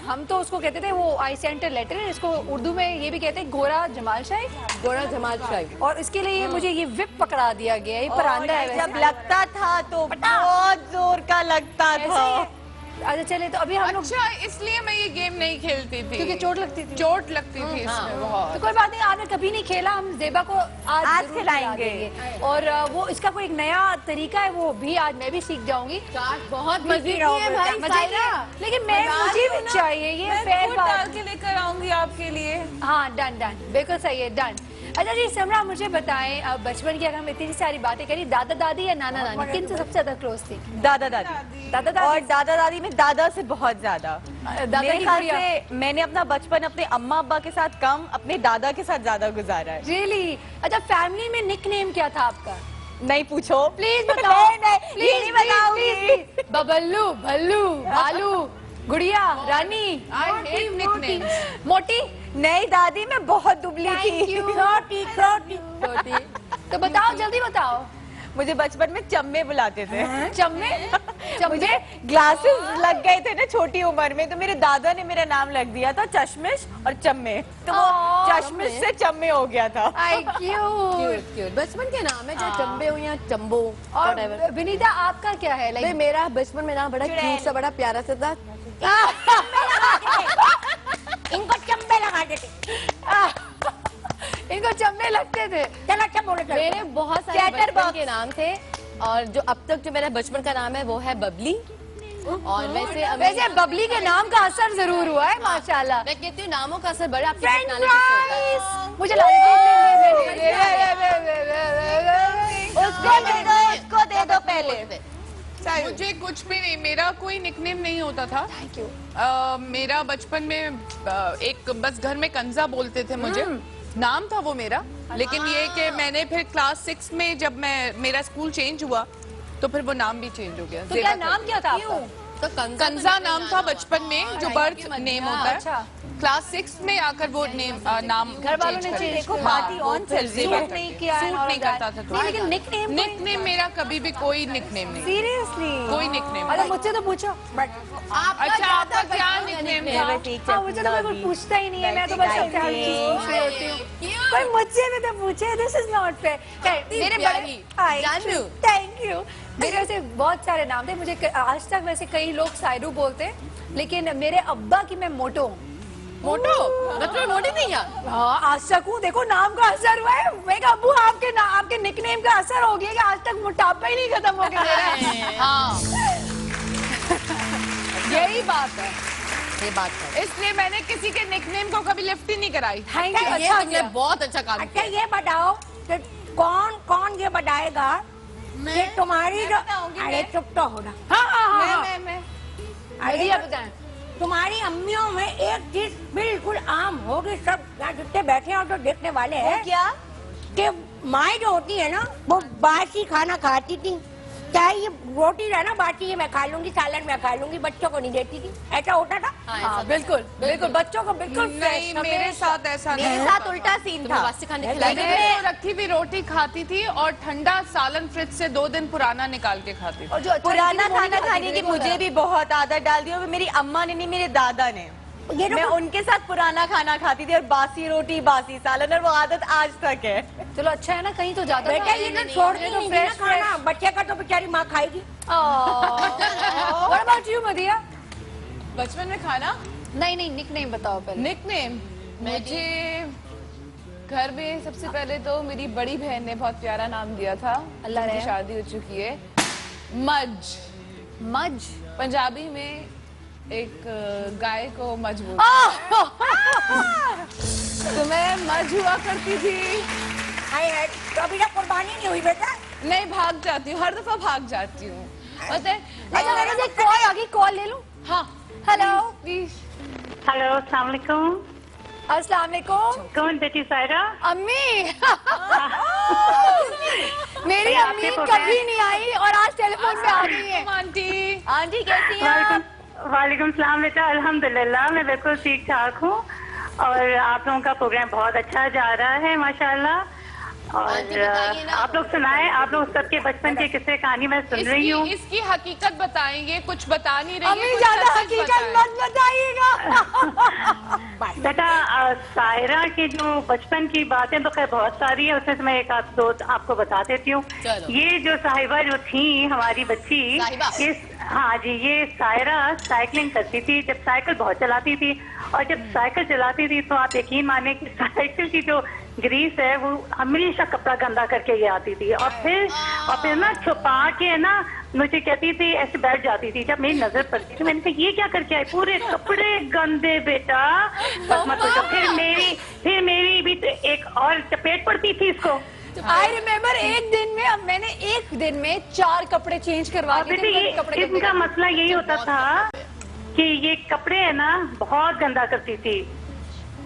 हम तो उसको कहते थे, वो आई सेंट अ लेटर, इसको उर्दू में ये भी कहते हैं गोरा जमाल शाही। गोरा जमाल शाही। और इसके लिए मुझे ये विप पकड़ा दिया गया है, ये परांदा है जब वैसे। लगता था तो बहुत जोर का लगता ऐसे था। ही है। अच्छा चले, तो अभी हम लोग, अच्छा, इसलिए मैं ये गेम नहीं खेलती थी क्योंकि चोट लगती थी। चोट लगती थी इसमें बहुत। तो कोई बात नहीं, आपने कभी नहीं खेला, हम जेबा को आज जरूर खिलाएंगे। खिला देंगे। और वो इसका कोई एक नया तरीका है, वो भी आज मैं भी सीख जाऊंगी। चाट बहुत मजे की है भाई, मजे की है। लेकिन मुझे भी चाहिए, ये मैं फेयर दूध बात। डाल के लेकर आऊंगी आपके लिए। हाँ, डन, बिल्कुल सही है, डन। अच्छा जी समरा, मुझे बताएं, अब बचपन की अगर हम इतनी सारी बातें करी, दादा दादी या नाना नानी, किन से सबसे ज्यादा क्लोज थी? दादा दादी। दादा दादी और दादा दादी में दादा से बहुत ज्यादा। दादा मेरे की ख्याल गुड़िया। से मैंने अपना बचपन अपने अम्मा अब्बा के साथ कम, अपने दादा के साथ ज्यादा गुजारा है। रियली? अच्छा, फैमिली में निकनेम क्या था आपका? नहीं पूछो प्लीज बताओ। नहीं, ये नहीं बताऊंगी। बबल्लू, भल्लू, भालू, गुड़िया, रानी, I hate nicknames. मोटी। नहीं दादी, मैं बहुत दुबली थी। तो बताओ, जल्दी बताओ। मुझे बचपन में चम्मे बुलाते थे। चम्मे मुझे ग्लासेस लग गए थे ना छोटी उम्र में, तो मेरे दादा ने मेरा नाम लग दिया था चश्मिश और चम्मे, तो वो चश्मिश से चम्मे हो गया था। आई क्यूट। क्यूट बचपन के नाम है, चाहे चंबे हो या चंबो। और विनीता आपका क्या है? भाई मेरा बचपन में नाम बड़ा क्यूट सा, बड़ा प्यारा सा था। इनको चंबे लगा देते, इनको चम्मे लगते थे। चलो अच्छा बोलो चलो। मेरे बहुत सारे बचपन के नाम थे, और जो अब तक जो मेरा बचपन का नाम है वो है बबली। और वैसे बबली के नाम का असर जरूर हुआ है माशाल्लाह। मैं कहती हूँ नामों का असर बड़ा आपके फ्रेंच नाम से होता है। मुझे उसको दे दो पहले। मुझे कुछ भी नहीं, मेरा कोई निकनेम नहीं होता था। Thank you. मेरा बचपन में एक बस घर में कंजा बोलते थे मुझे, नाम था वो मेरा। लेकिन ये कि मैंने फिर क्लास 6 में जब मेरा स्कूल चेंज हुआ तो फिर वो नाम भी चेंज हो गया। तो क्या नाम क्या था आपका? तो कंजा नाम था बचपन में, जो बर्थ नेम होता है। अच्छा। क्लास 6 में आकर वो नाम घर वालों ने चेंज देखो पार्टी ऑन चल रही है। सूट नहीं किया है, सूट नहीं करता था नहीं, लेकिन निकनेम मेरा कभी भी कोई निकनेम नहीं, सीरियसली कोई निकनेम। अरे मुझसे तो पूछो। अच्छा आपका क्या निकनेम था? हाँ, मुझे तो कोई पूछता ही नहीं है, मैं तो बस सबसे हर चीज पूछ रही होती हूँ। कोई मुझसे भी तो पूछे, दिस इज नॉट फेयर। मेरे जानू। Thank you. मेरे वैसे बहुत सारे नाम थे, मुझे आज तक वैसे कई लोग सायरू बोलते हैं, लेकिन मेरे अब्बा की मैं मोटो हूँ। मोटो मतलब मोटी नहीं है। हाँ आज तक हूँ, देखो नाम का असर हुआ है। मैं कहा अब्बू आपके निकनेम का असर हो गया कि आज तक मोटापा ही नहीं खत्म हो गया मेरा। हाँ यही बात है, ये बात है। इसलिए मैंने किसी के निकनेम को कभी लिफ्ट ही नहीं कराई। Thank you. ये तुमने बहुत अच्छा काम अच्छा किया। ये बताओ कि कौन कौन ये बताएगा कि तुम्हारी जो, अरे चुप तो हो ना। हाँ मैं अरे ये बताएं। तुम्हारी अम्मियों में एक चीज बिल्कुल आम होगी, सब यहाँ जितने बैठे हैं और जो देखने वाले हैं, क्या? कि माँ जो होती है ना वो बासी खाना खाती थी। चाहे ये रोटी है ना बासी, ये मैं खा लूंगी, सालन मैं खा लूंगी, बच्चों को नहीं देती थी। ऐसा होता था। हाँ बिल्कुल बिल्कुल, बच्चों को बिल्कुल नहीं, मेरे साथ ऐसा नहीं। मेरे साथ उल्टा सीन था। बासी खाने खिलाए थे। मैं तो रखी हुई रोटी खाती थी और ठंडा सालन फ्रिज से 2 दिन पुराना निकाल के खाती थी। और जो पुराना खाना खाने की मुझे भी बहुत आदत डाल दी, और मेरी अम्मा ने नहीं, मेरे दादा ने। ये मैं उनके साथ पुराना खाना खाती थी और बासी रोटी बासी सालन, और वो आदत आज तक है। चलो अच्छा है ना, कहीं तो जाता बेटा ये तो छोड़ती नहीं थी ना खाना, बच्चे का तो बेचारी माँ खाएगी। What about you, मदिया? बचपन में खाना नहीं निकनेम बताओ पहले। निकनेम मुझे घर में सबसे पहले तो मेरी बड़ी बहन ने बहुत प्यारा नाम दिया था। अल्लाह उनकी रहे। शादी हो चुकी है। मज मज पंजाबी में एक गाय को मज बोलते तो मैं मज हुआ करती थी। हाय तो अभी तक कुर्बानी नहीं हुई बेटा। नहीं, भाग जाती हूँ, हर दफा भाग जाती हूँ। अच्छा मेरे से कॉल आ गई, कॉल ले लूं? हाँ हेलो प्लीज। हेलो अस्सलाम वालेकुम। अस्सलाम वालेकुम। कौन बेटी सायरा? अम्मी मेरी भैया, अम्मी आपके तो कभी मैं- नहीं आई और आज टेलीफोन पे आ गई है। आंटी आंटी कैसी हैं आप? वालेकुम सलाम बेटा, अल्हम्दुलिल्लाह मैं बिल्कुल ठीक ठाक हूँ, और आप लोगों का प्रोग्राम बहुत अच्छा जा रहा है माशाल्लाह। और आंटी बताइए ना। आप लोग सुनाएं, आप लोग सबके बचपन के किस्से कहानी मैं सुन रही हूँ। इसकी हकीकत बताएंगे, कुछ बता नहीं रही अम्मी है, कुछ ज्यादा सच हकीकत बताएं। मत बताइएगा। बेटा सायरा की जो बचपन की बातें तो खैर बहुत सारी है, उसमें से मैं एक आध दो आपको बता देती हूँ। चलो। ये जो साहिबा जो थी हमारी बच्ची, साहिबा। हाँ जी, ये सायरा साइकिलिंग करती थी, जब साइकिल बहुत चलाती थी, और जब साइकिल चलाती थी तो आप यकीन माने कि साइकिल की जो ग्रीस है वो हमेशा कपड़ा गंदा करके ये आती थी, और फिर ना छुपा के ना मुझे कहती थी, ऐसे बैठ जाती थी। जब मेरी नजर पड़ती थी मैंने कहा ये क्या करके आई, पूरे कपड़े गंदे बेटा, बस मत पूछो। फिर मेरी भी एक और चपेट पड़ती थी इसको। आई रिमेम्बर मैंने एक दिन में 4 कपड़े चेंज करवा और दिए बेटे थे। कपड़े ये इनका मसला यही होता था कि ये कपड़े है ना बहुत गंदा करती थी।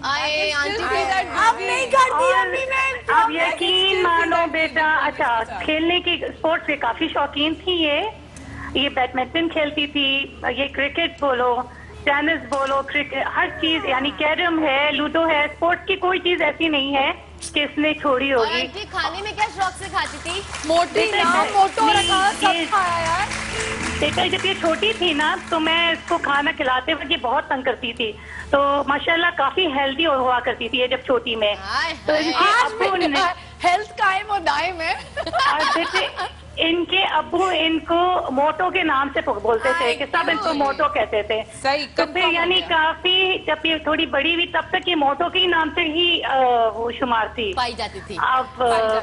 आए आंटी अब नहीं करती अम्मी मैं। अब यकीन मानो बेटा, अच्छा खेलने की स्पोर्ट्स के काफी शौकीन थी ये बैडमिंटन खेलती थी, ये क्रिकेट बोलो, टेनिस बोलो, क्रिकेट, हर चीज, यानी कैरम है, लूडो है, स्पोर्ट्स की कोई चीज ऐसी नहीं है किसने छोड़ी और होगी। आंटी खाने में क्या शौक से खाती थी? मोटी ना मोटो रखा सब ये- खाया यार। बेटा जब ये छोटी थी ना तो मैं इसको खाना खिलाते वक्त ये बहुत तंग करती थी, तो माशाल्लाह काफी हेल्दी हुआ करती थी ये जब छोटी में। हाय तो हाय। इनके अब्बू ने हेल्थ कायम और दायम है। और बेटे इनके अब्बू इनको मोटो के नाम से बोलते थे कि सब इनको मोटो कहते थे। सही, तो फिर confirm यानी हो गया। काफी जब ये थोड़ी बड़ी हुई तब तक ये मोटो के ही नाम से ही वो शुमार थी। पाई जाती थी। अब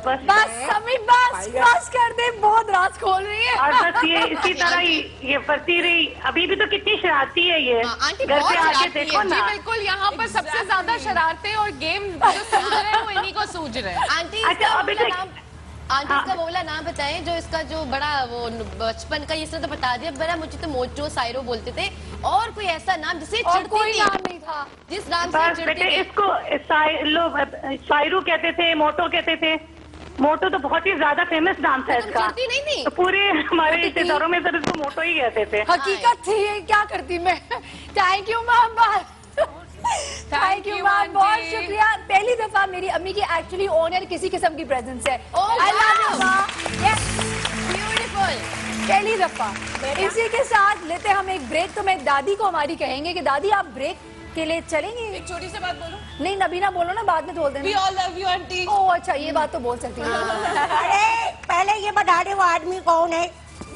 बस बस समी बस कर दे, बहुत राज खोल रही है। और बस ये इसी तरह ही ये बढ़ती रही। अभी भी तो कितनी शरारती है ये। हाँ, आंटी घर बहुत पे आके शरारती है। देखो जी ना। बिल्कुल, यहाँ पर सबसे ज्यादा शरारतें और गेम जो सूझ रहे हैं वो इन्हीं को सूझ रहे हैं। आंटी अच्छा, इसका अभी बोला तो- नाम, आंटी इसका बोला नाम बताएं जो इसका जो बड़ा वो बचपन का, इसने तो बता दिया। बड़ा मुझे तो मोटो सायरो बोलते थे, और कोई ऐसा नाम जिसे और चिढ़ती कोई थी, नाम नहीं था। जिस नाम से बस चिढ़ती बेटे थी। इसको लोग सायरू कहते थे, मोटो कहते थे। मोटो तो बहुत ही ज्यादा फेमस नाम था तुम इसका। चिढ़ती नहीं थी? तो पूरे हमारे रिश्तेदारों में सब इसको मोटो ही कहते थे। हकीकत थी ये, क्या करती मैं। Thank you Mohammad, thank you ma'am, बहुत शुक्रिया। पहली दफा मेरी अम्मी की एक्चुअली ऑनर किसी किस्म की प्रेजेंस है। Oh, I love you, wow. माँ। Yes, beautiful. पहली दफा। इसी के साथ लेते हम एक ब्रेक। तो मैं दादी को हमारी कहेंगे कि दादी आप ब्रेक के लिए चलेंगे? एक छोटी सी बात बोलो, नहीं नबीना बोलो ना, बाद में बोल वी देना। All love you aunty. ओह अच्छा, ये बात तो बोल सकती है। अरे पहले ये बता दे वो आदमी कौन है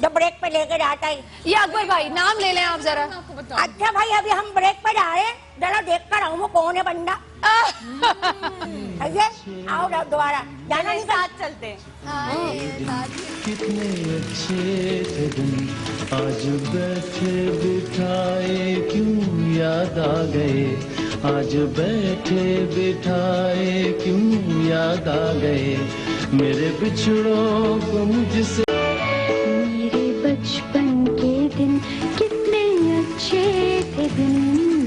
जो ब्रेक पे लेके जाता है। ये अकबर भाई, नाम ले लें आप जरा। आपको बताओ, अच्छा भाई अभी हम ब्रेक पे जा रहे हैं, जरा देख कर आओ वो कौन है बंदा। ऐसे आओ ना दोबारा जाना नहीं साथ चलते हैं। कितने अच्छे थे दिन, आज बैठे बिठाए क्यों याद आ गए, आज बैठे बिठाए क्यों याद आ गए, मेरे बिछड़ों को मुझसे। मेरे बचपन के दिन कितने अच्छे थे दिन,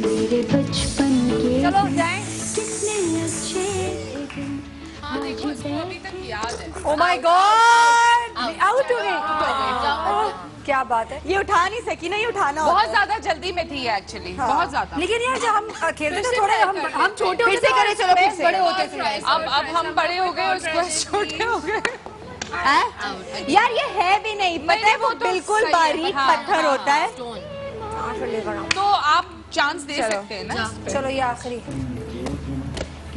मेरे बचपन के चलो दिन जाएं। कितने अच्छे थे दिन। हाँ देखो, इसको अभी तक याद है। ओ माय गॉड, आउट हो गई। क्या बात है। ये उठा नहीं सकी ना, ये उठाना बहुत होता है। ज्यादा जल्दी में थी एक्चुअली, बहुत ज्यादा। लेकिन यार जब हम खेलते थे थोड़े, हम छोटे होते फिर से थे, करें, चलो फिर स्क्वायर्स से। बड़े होते थे। अब हम बड़े हो गए और स्क्वायर छोटे हो गए। हैं? यार ये है भी नहीं, पता है वो वो तो बिल्कुल सही है। बारीक हाँ, पत्थर हाँ। होता है। तो आप चांस दे सकते हैं ना। चलो ये आखिरी।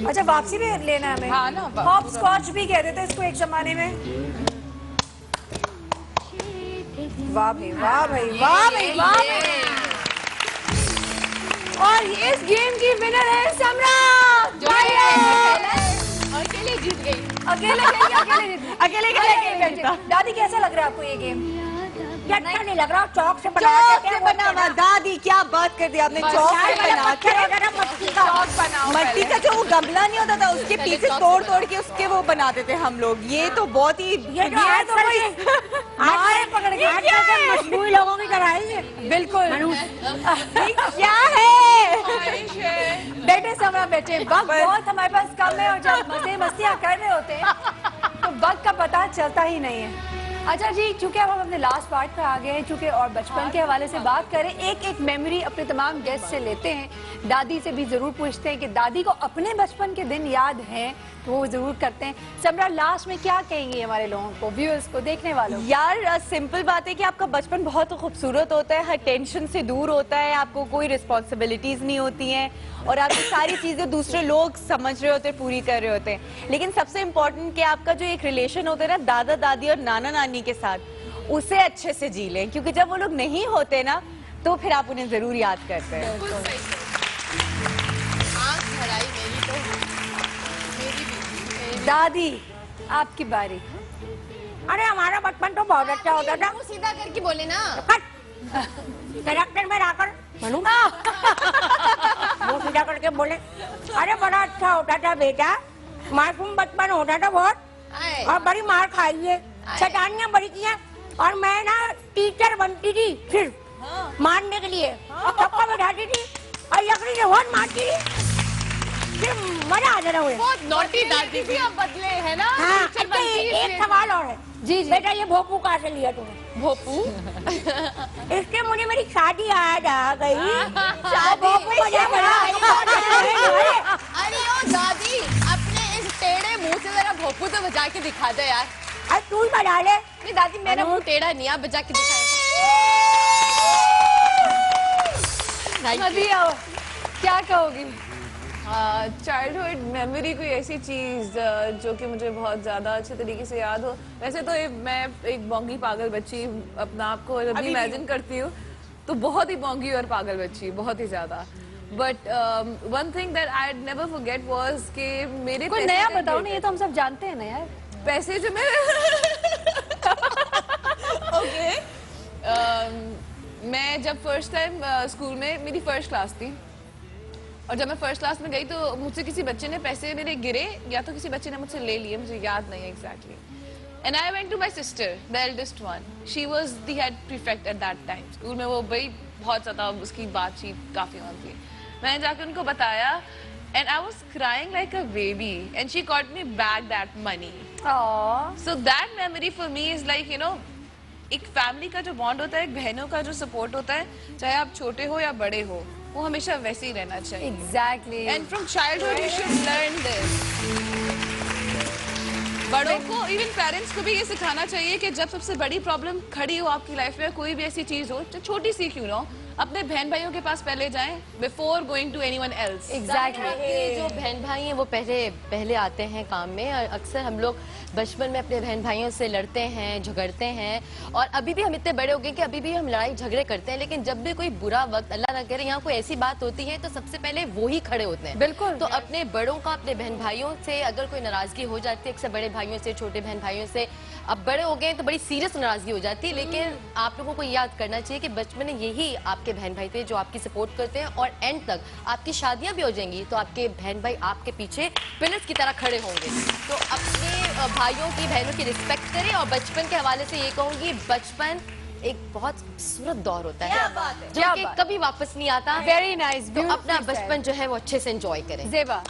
अच्छा वापसी भी लेना है हमें। हाँ ना, हॉप स्कॉच भी कहते थे इसको एक जमाने में। वाह भाई वाह भाई वाह भाई वाह भाई। और इस गेम की विनर है समरा। और अकेले जीत गई। अकेले अकेले बैठे। दादी कैसा लग रहा है आपको ये गेम? ये अच्छा नहीं लग रहा, चौक से बनाया चौक से बना हुआ। दादी क्या बात कर दी आपने, चौक से बना के। मट्टी का मट्टी का जो वो गमला नहीं होता था उसके पीछे तोड़ तोड़ के उसके वो बनाते थे हम लोग। ये तो बहुत ही ये तो आजकल के मारे पकड़ के। आजकल के मजबूरी लोगों की तरह है ये। बिल्कुल। क्या है। बैठे समरा बैठे। वक्त बहुत हमारे पास कम है और जब मजे मस्तियाँ कर रहे होते हैं तो वक्त का पता चलता ही नहीं है। अच्छा जी, चूंकि अब हम अपने लास्ट पार्ट पे आ गए हैं, चूंकि और बचपन के हवाले से बात करें, एक एक मेमोरी अपने तमाम गेस्ट से लेते हैं। दादी से भी जरूर पूछते हैं कि दादी को अपने बचपन के दिन याद हैं, तो वो जरूर करते हैं। समरा लास्ट में क्या कहेंगी हमारे लोगों को, व्यूअर्स को, देखने वालों को? यार सिंपल बात है कि आपका बचपन बहुत खूबसूरत होता है, हर टेंशन से दूर होता है, आपको कोई रिस्पॉन्सिबिलिटीज नहीं होती हैं और आपकी सारी चीजें दूसरे लोग समझ रहे होते हैं, पूरी कर रहे होते हैं। लेकिन सबसे इम्पोर्टेंट कि आपका जो एक रिलेशन होता है ना दादा दादी और नाना नानी के साथ, उसे अच्छे से जी लें, क्योंकि जब वो लोग नहीं होते ना तो फिर आप उन्हें जरूर याद करते हैं। आँख भराई मेरी तो, मेरी भी। दादी आपकी बारी। अरे हमारा बचपन तो बहुत अच्छा होता था। मुंह सीधा करके बोले ना। कैरेक्टर में आकर बनू वो सीधा करके बोले। अरे बड़ा अच्छा होता था बेटा, मासूम बचपन होता था बहुत, आए। और बड़ी मार खाई है, शैतानियां बड़ी की हैं। और मैं ना टीचर बनती थी सिर्फ मारने के लिए, सबको बैठाती थी और लकड़ी से बहुत मारती थी, फिर मजा आ जाता हुए। बहुत नॉटी दादी भी अब बदले है ना। हाँ, टीचर अच्छा बनती है एक सवाल और है। जी जी। बेटा ये भोपू कहाँ से लिया तूने? भोपू। इसके मुझे मेरी शादी याद आ गई। शादी। भोपू बजा बजा। अरे ओ दादी, अपने इस टेढ़े पप्पू तो बजा के दिखा दे यार। अरे तू ही बजा ले। नहीं दादी मेरा मुंह टेढ़ा नहीं, आप बजा के दिखाए। नदिया, क्या कहोगी? चाइल्डहुड मेमोरी कोई ऐसी चीज जो कि मुझे बहुत ज्यादा अच्छे तरीके से याद हो। वैसे तो मैं एक बोंगी पागल बच्ची अपना आप को जब इमेजिन करती हूँ तो बहुत ही बोंगी और पागल बच्ची, बहुत ही ज्यादा। But one thing that I never forget was कि मेरे कोई नया बताओ ना, ये तो हम सब जानते हैं ना यार। पैसे जो मैं ओके मैं जब फर्स्ट टाइम स्कूल में, मेरी फर्स्ट क्लास थी, और जब मैं फर्स्ट क्लास में गई तो मुझसे किसी बच्चे ने पैसे मेरे गिरे, या तो किसी बच्चे ने मुझसे ले लिए, मुझे याद नहीं है exactly. And I went to my sister, the eldest one, she was the head prefect at that time. School में वो भाई बहुत ज़्यादा उसकी बातचीत काफ़ी ऑन थी। मैंने जाकर उनको बताया and I was crying like a baby and she caught me back that money. So that memory for me is like you know, एक फैमिली का जो बॉन्ड होता है, एक बहनों का जो सपोर्ट होता है, चाहे आप छोटे हो या बड़े हो, वो हमेशा वैसे ही रहना चाहिए। Exactly. And from childhood you should learn this. बड़ों को, इवन पेरेंट्स को भी ये सिखाना चाहिए कि जब सबसे बड़ी प्रॉब्लम खड़ी हो आपकी लाइफ में, कोई भी ऐसी चीज हो, छोटी सी क्यों ना हो, अपने बहन भाइयों के पास पहले जाएं before going to anyone else. Exactly. जो बहन भाई हैं वो पहले आते हैं काम में, और अक्सर हम लोग बचपन में अपने बहन भाइयों से लड़ते हैं, झगड़ते हैं, और अभी भी हम इतने बड़े हो गए कि अभी भी हम लड़ाई झगड़े करते हैं, लेकिन जब भी कोई बुरा वक्त, अल्लाह ना करे, यहाँ कोई ऐसी बात होती है तो सबसे पहले वो ही खड़े होते हैं। बिल्कुल। तो अपने बड़ों का, अपने बहन भाइयों से अगर कोई नाराजगी हो जाती है, अक्सर बड़े भाइयों से, छोटे बहन भाइयों से, अब बड़े हो गए तो बड़ी सीरियस नाराजगी हो जाती है, लेकिन आप लोगों को याद करना चाहिए कि बचपन में यही आपके बहन भाई थे जो आपकी सपोर्ट करते हैं, और एंड तक आपकी शादियां भी हो जाएंगी तो आपके बहन भाई आपके पीछे पिलर्स की तरह खड़े होंगे। तो अपने भाइयों की, बहनों की रिस्पेक्ट करें। और बचपन के हवाले से ये कहूंगी, बचपन एक बहुत खूबसूरत दौर होता है जो कि कभी वापस नहीं आता। Very nice. तो अपना बचपन जो है वो अच्छे से एंजॉय करें। जेबा,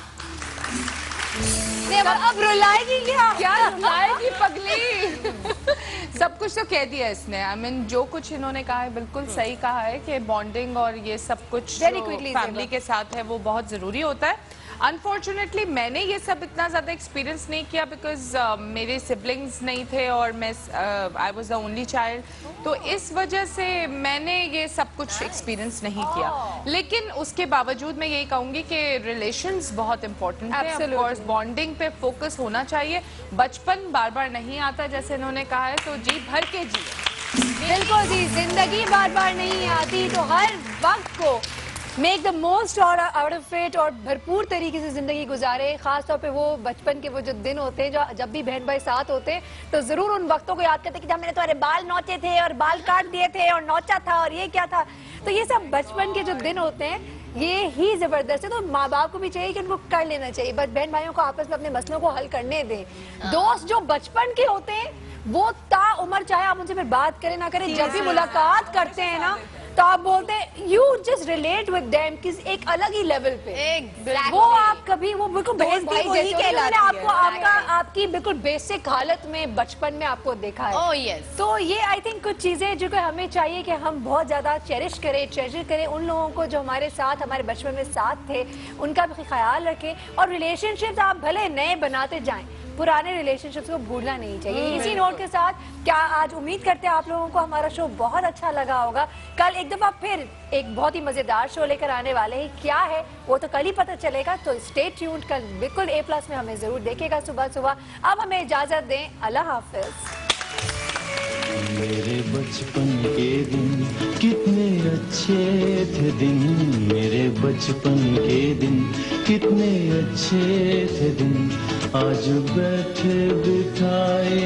अब रुलाएगी क्या रुलाएगी पगली? सब कुछ तो कह दिया इसने। आई मीन जो कुछ इन्होंने कहा है बिल्कुल सही कहा है कि बॉन्डिंग और ये सब कुछ फैमिली के साथ है वो बहुत जरूरी होता है। अनफॉर्चुनेटली मैंने ये सब इतना ज्यादा एक्सपीरियंस नहीं किया बिकॉज मेरे सिबलिंग्स नहीं थे और मैं I was the only child, तो इस वजह से मैंने ये सब कुछ एक्सपीरियंस नहीं किया। लेकिन उसके बावजूद मैं यही कहूंगी कि रिलेशंस बहुत इंपॉर्टेंट है। ऑफ कोर्स बॉन्डिंग पे फोकस होना चाहिए। बचपन बार बार नहीं आता जैसे इन्होंने कहा है, तो जी भर के जिए। बिल्कुल जी, जिंदगी बार बार नहीं आती, तो हर वक्त को मेक द मोस्ट और आउट ऑफ इट और भरपूर तरीके से जिंदगी गुजारे। खास तौर पे वो बचपन के वो जो दिन होते हैं, जो जब भी बहन भाई साथ होते हैं, तो जरूर उन वक्तों को याद करते हैं कि जब मैंने तुम्हारे बाल नोचे थे और बाल काट दिए थे और नोचा था और ये क्या था। तो ये सब बचपन के जो दिन होते हैं ये ही जबरदस्त है। तो माँ बाप को भी चाहिए कि उनको कर लेना चाहिए, बस बहन भाइयों को आपस में अपने मसलों को हल करने दें। दोस्त जो बचपन के होते हैं वो ता उम्र, चाहे आप उनसे फिर बात करें ना करें, जब भी मुलाकात करते हैं ना तो आप बोलते हैं you just relate with them किस एक अलग ही लेवल पे। वो आप कभी वो बिल्कुल बहन भाई जैसे कहलाते हैं। आपको आपकी बिल्कुल बेसिक हालत में बचपन में आपको देखा है। Oh yes. तो ये आई थिंक कुछ चीजें जो कि हमें चाहिए कि हम बहुत ज्यादा चेरिश करें, ट्रेजर करें उन लोगों को जो हमारे साथ, हमारे बचपन में साथ थे, उनका भी ख्याल रखें। और रिलेशनशिप्स आप भले नए बनाते जाएं, पुराने रिलेशनशिप्स को भूलना नहीं चाहिए। इसी नोट के साथ क्या आज उम्मीद करते हैं आप लोगों को हमारा शो बहुत अच्छा लगा होगा। कल एक दफा फिर एक बहुत ही मजेदार शो लेकर आने वाले हैं, क्या है वो तो कल ही पता चलेगा। तो स्टे ट्यून्ड, कल बिल्कुल A+ में हमें जरूर देखेगा सुबह सुबह। अब हमें इजाजत दें, अल्लाह हाफिज। मेरे बचपन के दिन कितने अच्छे थे दिन, मेरे बचपन के दिन कितने अच्छे थे दिन, आज बैठे बिठाए